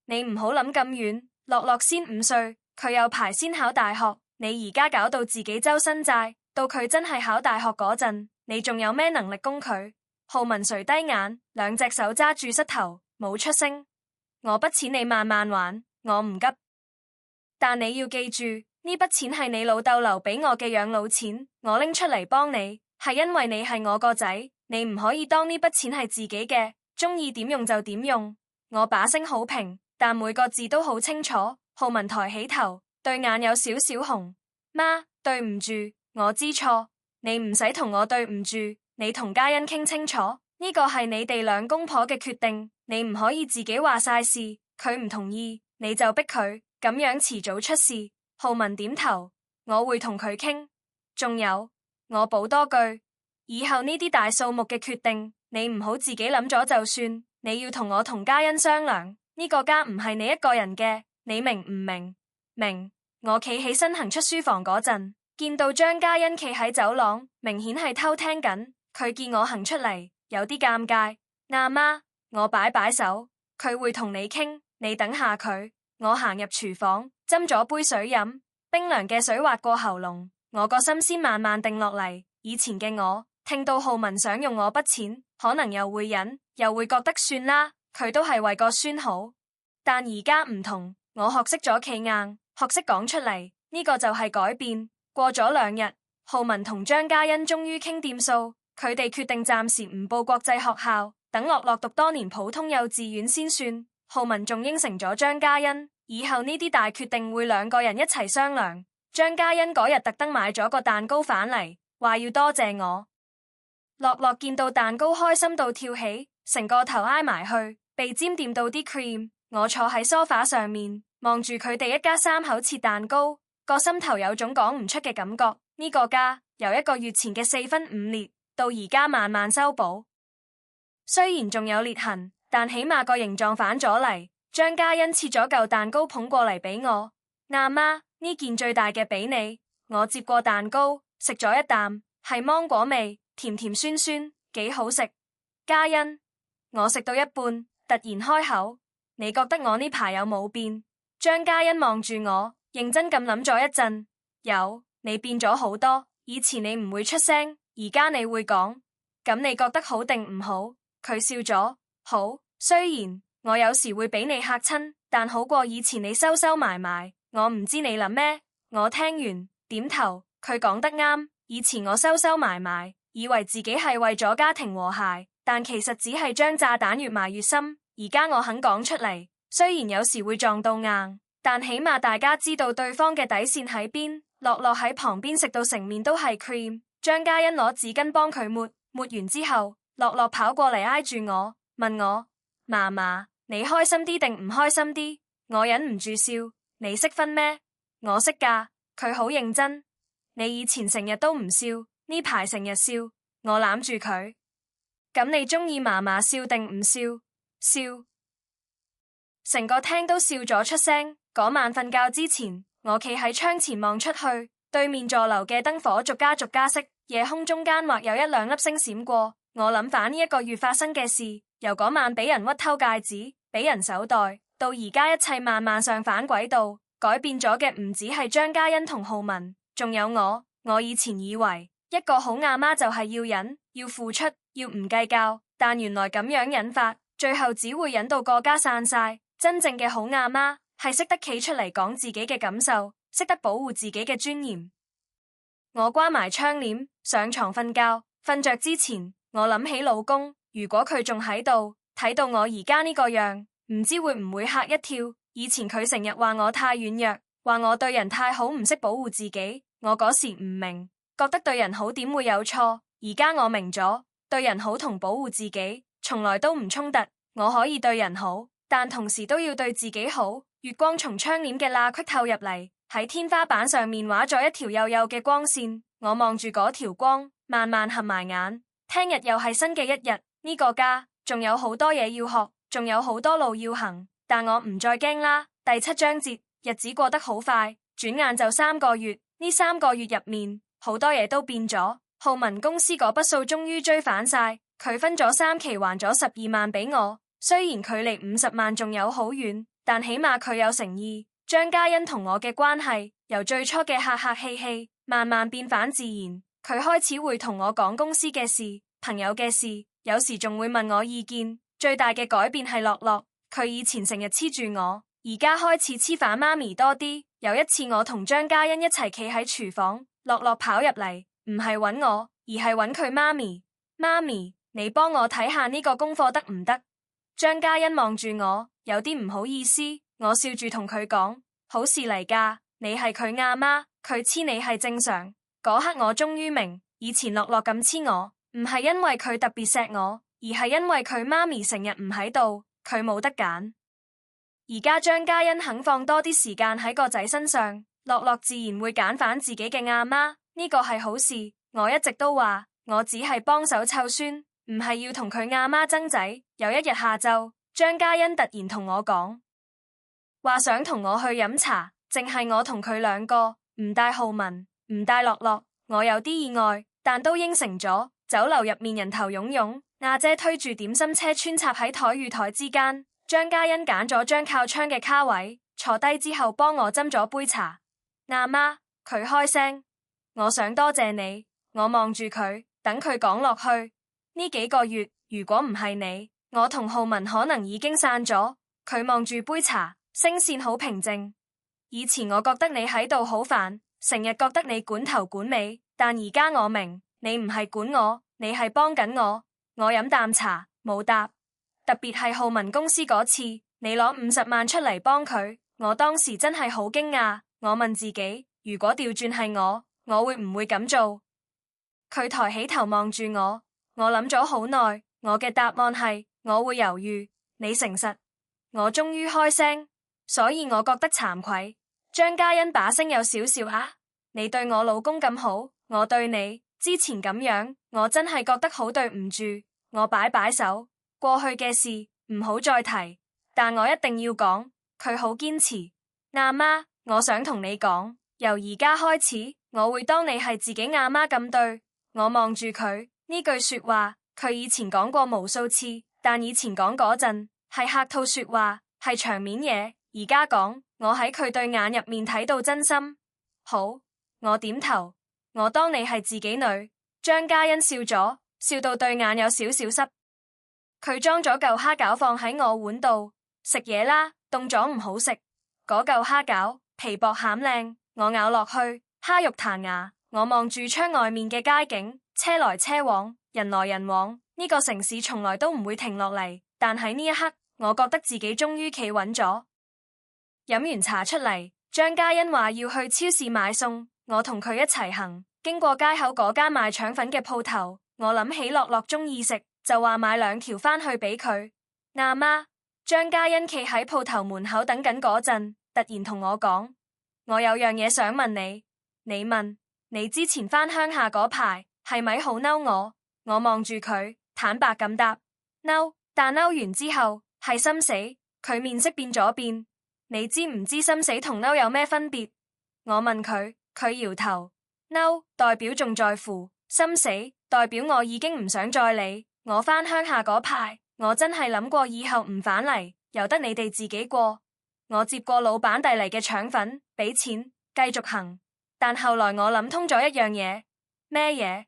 你唔好諗咁遠。樂樂先5歲，佢有排先考大學。你而家搞到自己周身債，到佢真係考大學嗰陣，你仲有咩能力供佢？浩文垂低眼，兩隻手揸住膝頭，冇出聲。我筆錢你慢慢還，我唔急。但你要記住，呢筆錢係你老豆留俾我嘅養老錢，我拎出嚟幫你，係因為你係我個仔，你唔可以當呢筆錢係自己嘅，中意點用就點用。我把聲好平，但每個字都好清楚。浩文抬起頭，對眼有少少紅。媽，對唔住，我知錯，你唔使同我對唔住，你同嘉欣傾清楚，呢個係你哋兩公婆嘅決定，你唔可以自己話晒事，佢唔同意，你就逼佢，咁樣遲早出事。浩文點頭，我會同佢傾。仲有，我補多句，以後呢啲大數目嘅決定，你唔好自己諗咗就算，你要同我同嘉欣商量，呢個家唔係你一個人嘅。你明唔明？明。我企起身行出書房嗰陣，見到張嘉欣企喺走廊，明顯係偷聽緊。佢見我行出嚟，有啲尷尬。阿媽，我擺擺手，佢會同你傾，你等下佢。我行入廚房，斟咗杯水飲，冰涼嘅水滑過喉嚨，我個心先慢慢定落嚟。以前嘅我，聽到浩文想用我筆錢，可能又會忍，又會覺得算啦，佢都係為個孫好。但而家唔同。我學識咗企硬，學識講出嚟，呢個就係改變。過咗2日，浩文同張嘉欣終於傾掂數，佢哋決定暫時唔報國際學校，等樂樂讀多年普通幼稚園先算。浩文仲應承咗張嘉欣，以後呢啲大決定會2個人一齊商量。張嘉欣嗰日特登買咗個蛋糕返嚟，話要多謝我。樂樂見到蛋糕開心到跳起，成個頭挨埋去，鼻尖掂到啲 cream。我坐喺梳化上面，望住佢哋一家3口切蛋糕，個心頭有種講唔出嘅感覺。呢個家由1個月前嘅4分5裂，到而家慢慢修補，雖然仲有裂痕，但起碼個形狀反咗嚟。張嘉欣切咗嚿蛋糕捧過嚟俾我，阿媽，呢件最大嘅俾你。我接過蛋糕，食咗一啖，係芒果味，甜甜酸酸，幾好食。嘉欣，我食到一半，突然開口。你覺得我呢排有冇變？張嘉欣望住我，認真咁諗咗一陣，有，你變咗好多。以前你唔會出聲，而家你會講。咁你覺得好定唔好？佢笑咗，好。雖然我有時會俾你嚇親，但好過以前你收收埋埋。我唔知你諗咩。我聽完點頭，佢講得啱。以前我收收埋埋，以為自己係為咗家庭和諧，但其實只係將炸彈越埋越深。而家我肯講出嚟，雖然有時會撞到硬，但起碼大家知道對方嘅底線喺邊。樂樂喺旁邊食到成面都係 cream， 張嘉欣攞紙巾幫佢抹，抹完之後，樂樂跑過嚟挨住我，問我：嫲嫲，你開心啲定唔開心啲？我忍唔住笑，你識分咩？我識㗎，佢好認真。你以前成日都唔笑，呢排成日笑。我攬住佢，咁你中意嫲嫲笑定唔笑？笑。成個廳都笑咗出聲。嗰晚瞓覺之前，我企喺窗前望出去，對面座樓嘅燈火逐家熄，夜空中間或有一兩粒星閃過。我諗返呢一個月發生嘅事，由嗰晚俾人屈偷戒指，俾人手袋，到而家一切慢慢上反軌道。改變咗嘅唔止係張嘉欣同浩文，仲有我。我以前以為一個好阿媽就係要忍，要付出，要唔計較，但原來咁樣忍法，最後只會忍到個家散晒。真正嘅好阿媽係識得企出嚟講自己嘅感受，識得保護自己嘅尊嚴。我關埋窗簾，上床瞓覺。瞓着之前，我諗起老公，如果佢仲喺度，睇到我而家呢個樣，唔知會唔會嚇一跳。以前佢成日話我太軟弱，話我對人太好，唔識保護自己。我嗰時唔明，覺得對人好點會有錯。而家我明咗，對人好同保護自己從來都唔衝突。我可以對人好，但同時都要對自己好。月光從窗簾嘅罅隙透入嚟，喺天花板上面畫咗一條幼幼嘅光線。我望住嗰條光，慢慢合埋眼。聽日又係新嘅一日，呢個家仲有好多嘢要學，仲有好多路要行。但我唔再驚啦。第7章節，日子過得好快，轉眼就3個月。呢3個月入面，好多嘢都變咗。浩文公司嗰筆數終於追返晒，佢分咗3期還咗12萬俾我。雖然距離50萬仲有好遠，但起碼佢有誠意。張嘉欣同我嘅關係由最初嘅客客氣氣，慢慢變返自然。佢開始會同我講公司嘅事、朋友嘅事，有時仲會問我意見。最大嘅改變係樂樂。佢以前成日黐住我，而家開始黐返媽咪多啲。有一次我同張嘉欣一齊企喺廚房，樂樂跑入嚟，唔係揾我，而係揾佢媽咪。媽咪，你幫我睇下呢個功課得唔得？張嘉欣望住我，有啲唔好意思。我笑住同佢講：好事嚟㗎，你係佢阿媽，佢黐你係正常。嗰刻我終於明，以前樂樂咁黐我，唔係因為佢特別錫我，而係因為佢媽咪成日唔喺度。佢冇得揀，而家張嘉欣肯放多啲時間喺個仔身上，樂樂自然會揀返自己嘅阿媽，呢個係好事。我一直都話，我只係幫手湊孫，唔係要同佢阿媽爭仔。有一日下晝，張嘉欣突然同我講，話想同我去飲茶，淨係我同佢兩個，唔帶浩文，唔帶樂樂。我有啲意外，但都應承咗。酒樓入面人頭湧湧。阿姐推住點心車穿插喺台與台之間，張嘉欣揀咗張靠窗嘅卡位，坐低之後幫我斟咗杯茶。阿媽，佢開聲，我想多謝你。我望住佢，等佢講落去。呢幾個月，如果唔係你，我同浩文可能已經散咗。佢望住杯茶，聲線好平靜。以前我覺得你喺度好煩，成日覺得你管頭管尾，但而家我明，你唔係管我，你係幫緊我。我飲啖茶，冇答。特別係浩文公司嗰次，你攞50萬出嚟幫佢，我當時真係好驚訝。我問自己，如果調轉係我會唔會咁做？佢抬起頭望住我，我諗咗好耐，我嘅答案係我會猶豫。你誠實，我終於開聲，所以我覺得慚愧。張嘉欣把聲有少少啊，你對我老公咁好，我對你之前咁樣，我真係覺得好對唔住。我擺擺手，過去嘅事唔好再提，但我一定要講。佢好堅持。阿媽，我想同你講，由而家開始，我會當你係自己阿媽咁對。我望住佢，呢句說話，佢以前講過無數次，但以前講嗰陣係客套說話，係場面嘢。而家講，我喺佢對眼入面睇到真心。好，我點頭，我當你係自己女。張嘉欣笑咗。笑到對眼有少少濕，佢裝咗嚿蝦餃放喺我碗度，食嘢啦，凍咗唔好食。嗰嚿蝦餃皮薄餡靚，我咬落去，蝦肉彈牙。我望住窗外面嘅街景，車來車往，人來人往，呢個城市從來都唔會停落嚟。但喺呢一刻，我覺得自己終於企穩咗。飲完茶出嚟，張嘉欣話要去超市買餸，我同佢一齊行，經過街口嗰間賣腸粉嘅鋪頭。我諗起樂樂中意食，就話買2條返去俾佢。阿媽，張嘉欣企喺鋪頭門口等緊嗰陣，突然同我講：我有樣嘢想問你。你問？你之前返鄉下嗰排係咪好嬲我？我望住佢，坦白咁答：嬲，但嬲完之後係心死。佢面色變咗變。你知唔知心死同嬲有咩分別？我問佢，佢搖頭。嬲代表仲在乎，心死代表我已經唔想再理。我返鄉下嗰排，我真係諗過以後唔返嚟，由得你哋自己過。我接過老闆遞嚟嘅腸粉，俾錢，繼續行。但後來我諗通咗一樣嘢。咩嘢？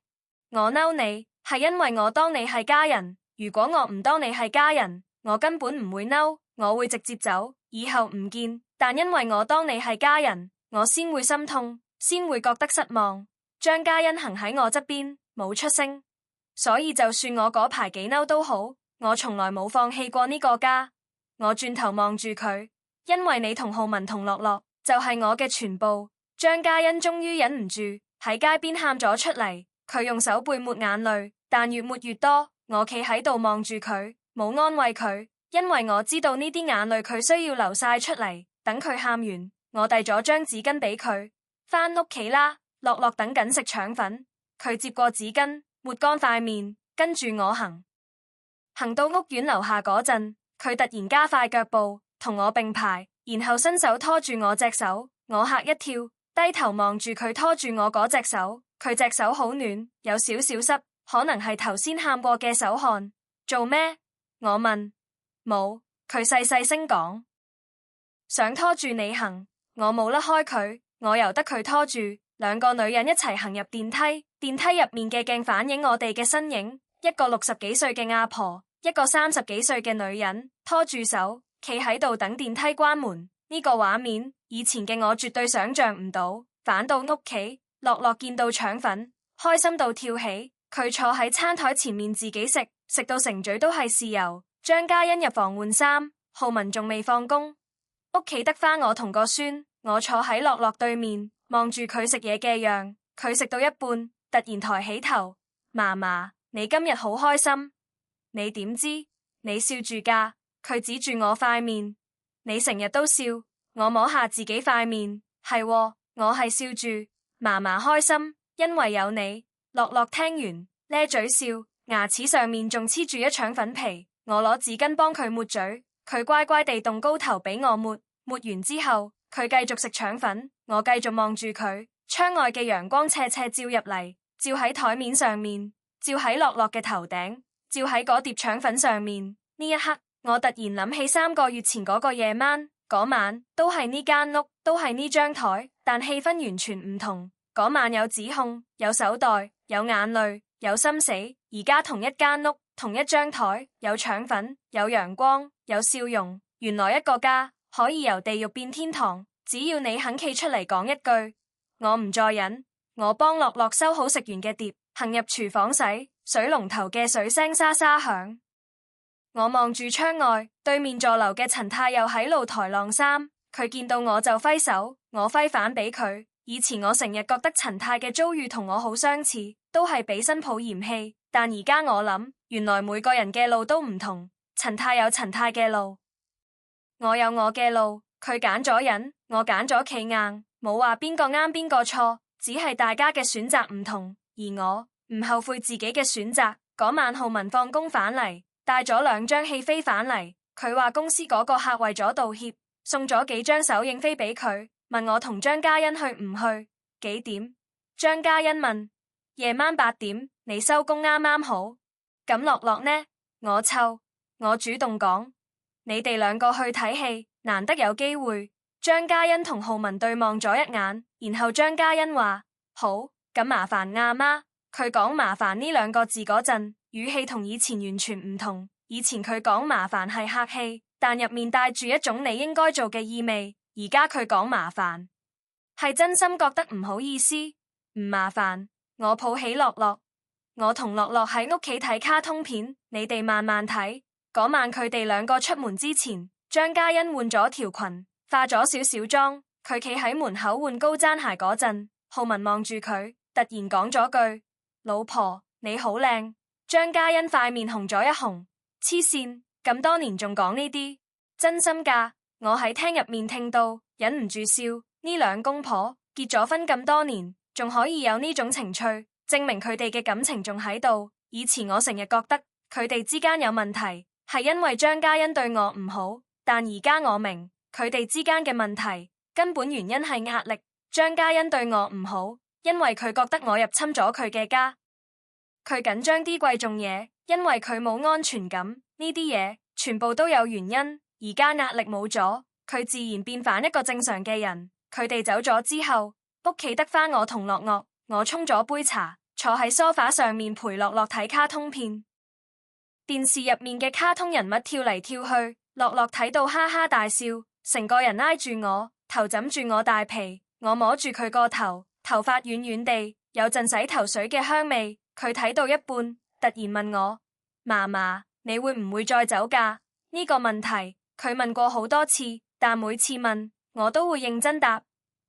我嬲你係因為我當你係家人，如果我唔當你係家人，我根本唔會嬲，我會直接走，以後唔見。但因為我當你係家人，我先會心痛，先會覺得失望。張嘉欣行喺我側邊，冇出聲，所以就算我嗰排幾嬲都好，我從來冇放棄過呢個家。我轉頭望住佢，因為你同浩文同樂樂就係我嘅全部。張嘉欣終於忍唔住喺街邊喊咗出嚟，佢用手背抹眼淚，但越抹越多。我企喺度望住佢，冇安慰佢，因為我知道呢啲眼淚佢需要流晒出嚟。等佢喊完，我遞咗張紙巾俾佢，返屋企啦。樂樂等緊食腸粉，佢接過紙巾，抹乾塊面，跟住我行到屋苑樓下嗰陣，佢突然加快腳步，同我並排，然後伸手拖住我隻手，我嚇一跳，低頭望住佢拖住我嗰隻手，佢隻手好暖，有少少濕，可能係頭先喊過嘅手汗。做咩？我問。冇，佢細細聲講。想拖住你行，我冇甩開佢，我由得佢拖住。兩個女人一齊行入電梯，電梯入面嘅鏡反映我哋嘅身影，一個60幾歲嘅阿婆，一個30幾歲嘅女人，拖住手，企喺度等電梯關門。呢個畫面，以前嘅我絕對想象唔到。返到屋企，樂樂見到腸粉，開心到跳起，佢坐喺餐台前面自己食，食到成嘴都係豉油。張嘉欣入房換衫，浩文仲未放工，屋企得返我同個孫，我坐喺樂樂對面。望住佢食嘢嘅樣，佢食到一半，突然抬起頭，嫲嫲，你今日好開心？你點知？你笑住㗎？佢指住我塊面，你成日都笑。我摸下自己塊面，係喎，我係笑住。嫲嫲開心，因為有你。樂樂聽完，咧嘴笑，牙齒上面仲黐住一腸粉皮。我攞紙巾幫佢抹嘴，佢乖乖地動高頭俾我抹。抹完之後，佢繼續食腸粉。我繼續望住佢，窗外嘅陽光斜斜照入嚟，照喺台面上面，照喺樂樂嘅頭頂，照喺嗰碟腸粉上面。呢一刻，我突然諗起3個月前嗰個夜晚，嗰晚都係呢間屋，都係呢張台，但氣氛完全唔同。嗰晚有指控，有手袋，有眼淚，有心死。而家同一間屋，同一張台，有腸粉，有陽光，有笑容。原來一個家可以由地獄變天堂。只要你肯企出嚟講一句，我唔再忍。我幫樂樂收好食完嘅碟，行入廚房洗，水龍頭嘅水聲沙沙響。我望住窗外，對面座樓嘅陳太又喺露台晾衫，佢見到我就揮手，我揮反俾佢。以前我成日覺得陳太嘅遭遇同我好相似，都係俾新抱嫌棄，但而家我諗，原來每個人嘅路都唔同。陳太有陳太嘅路，我有我嘅路。佢揀咗忍，我揀咗企硬，冇話邊個啱邊個錯，只係大家嘅選擇唔同。而我唔後悔自己嘅選擇。嗰晚浩文放工返嚟，帶咗2張戲飛返嚟。佢話公司嗰個客為咗道歉，送咗幾張首映飛俾佢，問我同張嘉欣去唔去？幾點？張嘉欣問。夜晚8點，你收工啱啱好。咁樂樂呢？我湊，我主動講，你哋2個去睇戲。難得有機會，張嘉欣同浩文對望咗一眼，然後張嘉欣話：好，咁麻煩阿媽。佢講麻煩呢2個字嗰陣，語氣同以前完全唔同。以前佢講麻煩係客氣，但入面帶住一種你應該做嘅意味。而家佢講麻煩，係真心覺得唔好意思。唔麻煩，我抱起樂樂，我同樂樂喺屋企睇卡通片，你哋慢慢睇。嗰晚佢哋2個出門之前，張嘉欣換咗條裙，化咗少少妝。佢企喺門口換高踭鞋嗰陣，浩文望住佢，突然講咗句：老婆，你好靚。張嘉欣塊面紅咗一紅，黐線，咁多年仲講呢啲，真心㗎。我喺廳入面聽到，忍唔住笑。呢2公婆結咗婚咁多年，仲可以有呢種情趣，證明佢哋嘅感情仲喺度。以前我成日覺得佢哋之間有問題，係因為張嘉欣對我唔好。但而家我明佢哋之間嘅問題根本原因係壓力。張嘉欣對我唔好，因為佢覺得我入侵咗佢嘅家。佢緊張啲貴重嘢，因為佢冇安全感。呢啲嘢全部都有原因。而家壓力冇咗，佢自然變返一個正常嘅人。佢哋走咗之後，屋企得返我同樂樂。我沖咗杯茶，坐喺梳化上面陪樂樂睇卡通片。電視入面嘅卡通人物跳嚟跳去，樂樂睇到哈哈大笑，成個人挨住我，頭枕住我大髀。我摸住佢個頭，頭髮軟軟地，有陣洗頭水嘅香味。佢睇到一半，突然問我：嫲嫲，你會唔會再走㗎？呢個問題佢問過好多次，但每次問我都會認真答，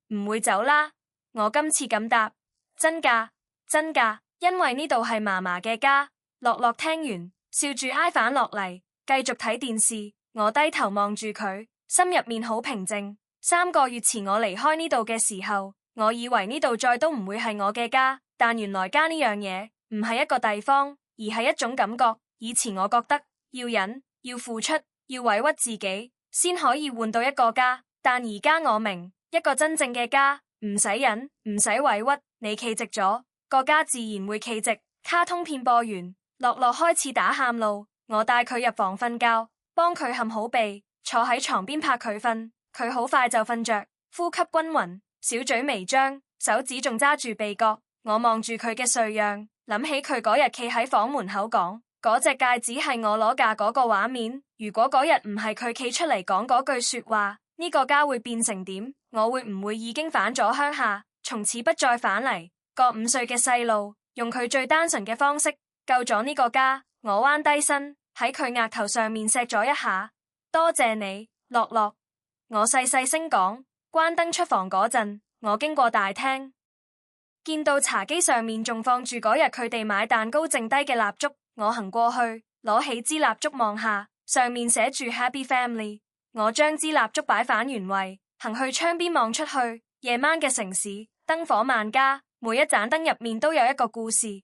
唔會走啦。我今次咁答，真㗎，真㗎，因為呢度係嫲嫲嘅家。樂樂聽完，笑住挨返落嚟，繼續睇電視。我低頭望住佢，心入面好平靜。3個月前我離開呢度嘅時候，我以為呢度再都唔會係我嘅家，但原來家呢樣嘢唔係一個地方，而係一種感覺。以前我覺得要忍，要付出，要委屈自己，先可以換到一個家，但而家我明，一個真正嘅家唔使忍，唔使委屈，你企直咗，個家自然會企直。卡通片播完，樂樂開始打喊路，我帶佢入房瞓覺，幫佢冚好被，坐喺床邊拍佢瞓。佢好快就瞓着，呼吸均勻，小嘴微張，手指仲揸住鼻角。我望住佢嘅睡樣，諗起佢嗰日企喺房門口講嗰隻戒指係我攞嫁嗰個畫面。如果嗰日唔係佢企出嚟講嗰句說話，呢個家會變成點？我會唔會已經返咗鄉下，從此不再返嚟？個5歲嘅細路用佢最單純嘅方式救咗呢個家。我彎低身喺佢額頭上面錫咗一下，多謝你，樂樂。我細細聲講。關燈出房嗰陣，我經過大廳，見到茶几上面仲放住嗰日佢哋買蛋糕剩低嘅蠟燭。我行過去，攞起支蠟燭望下，上面寫住 Happy Family。我將支蠟燭擺返原位，行去窗邊望出去，夜晚嘅城市燈火萬家，每一盞燈入面都有一個故事。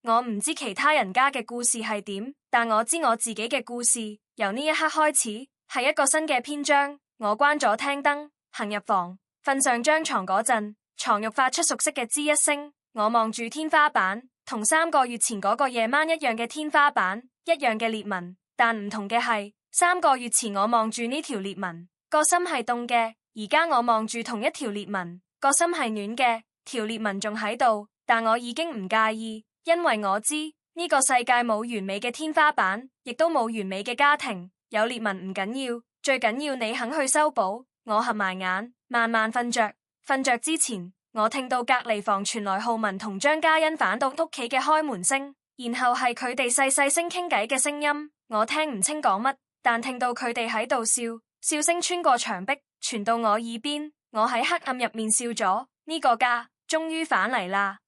我唔知其他人家嘅故事係點，但我知我自己嘅故事，由呢一刻開始係一個新嘅篇章。我關咗廳燈，行入房，瞓上張床嗰陣，床褥發出熟悉嘅吱一聲。我望住天花板，同3個月前嗰個夜晚一樣嘅天花板，一樣嘅裂紋，但唔同嘅係，3個月前我望住呢條裂紋，個心係凍嘅；而家我望住同一條裂紋，個心係暖嘅。條裂紋仲喺度，但我已經唔介意，因為我知呢個世界冇完美嘅天花板，亦都冇完美嘅家庭。有裂紋唔緊要，最緊要你肯去修補。我合埋眼，慢慢瞓着。瞓着之前，我聽到隔籬房傳來浩文同張嘉欣返到屋企嘅開門聲，然後係佢哋細細聲傾偈嘅聲音。我聽唔清講乜，但聽到佢哋喺度笑，笑聲穿過牆壁，傳到我耳邊。我喺黑暗入面笑咗，呢個家終於返嚟啦。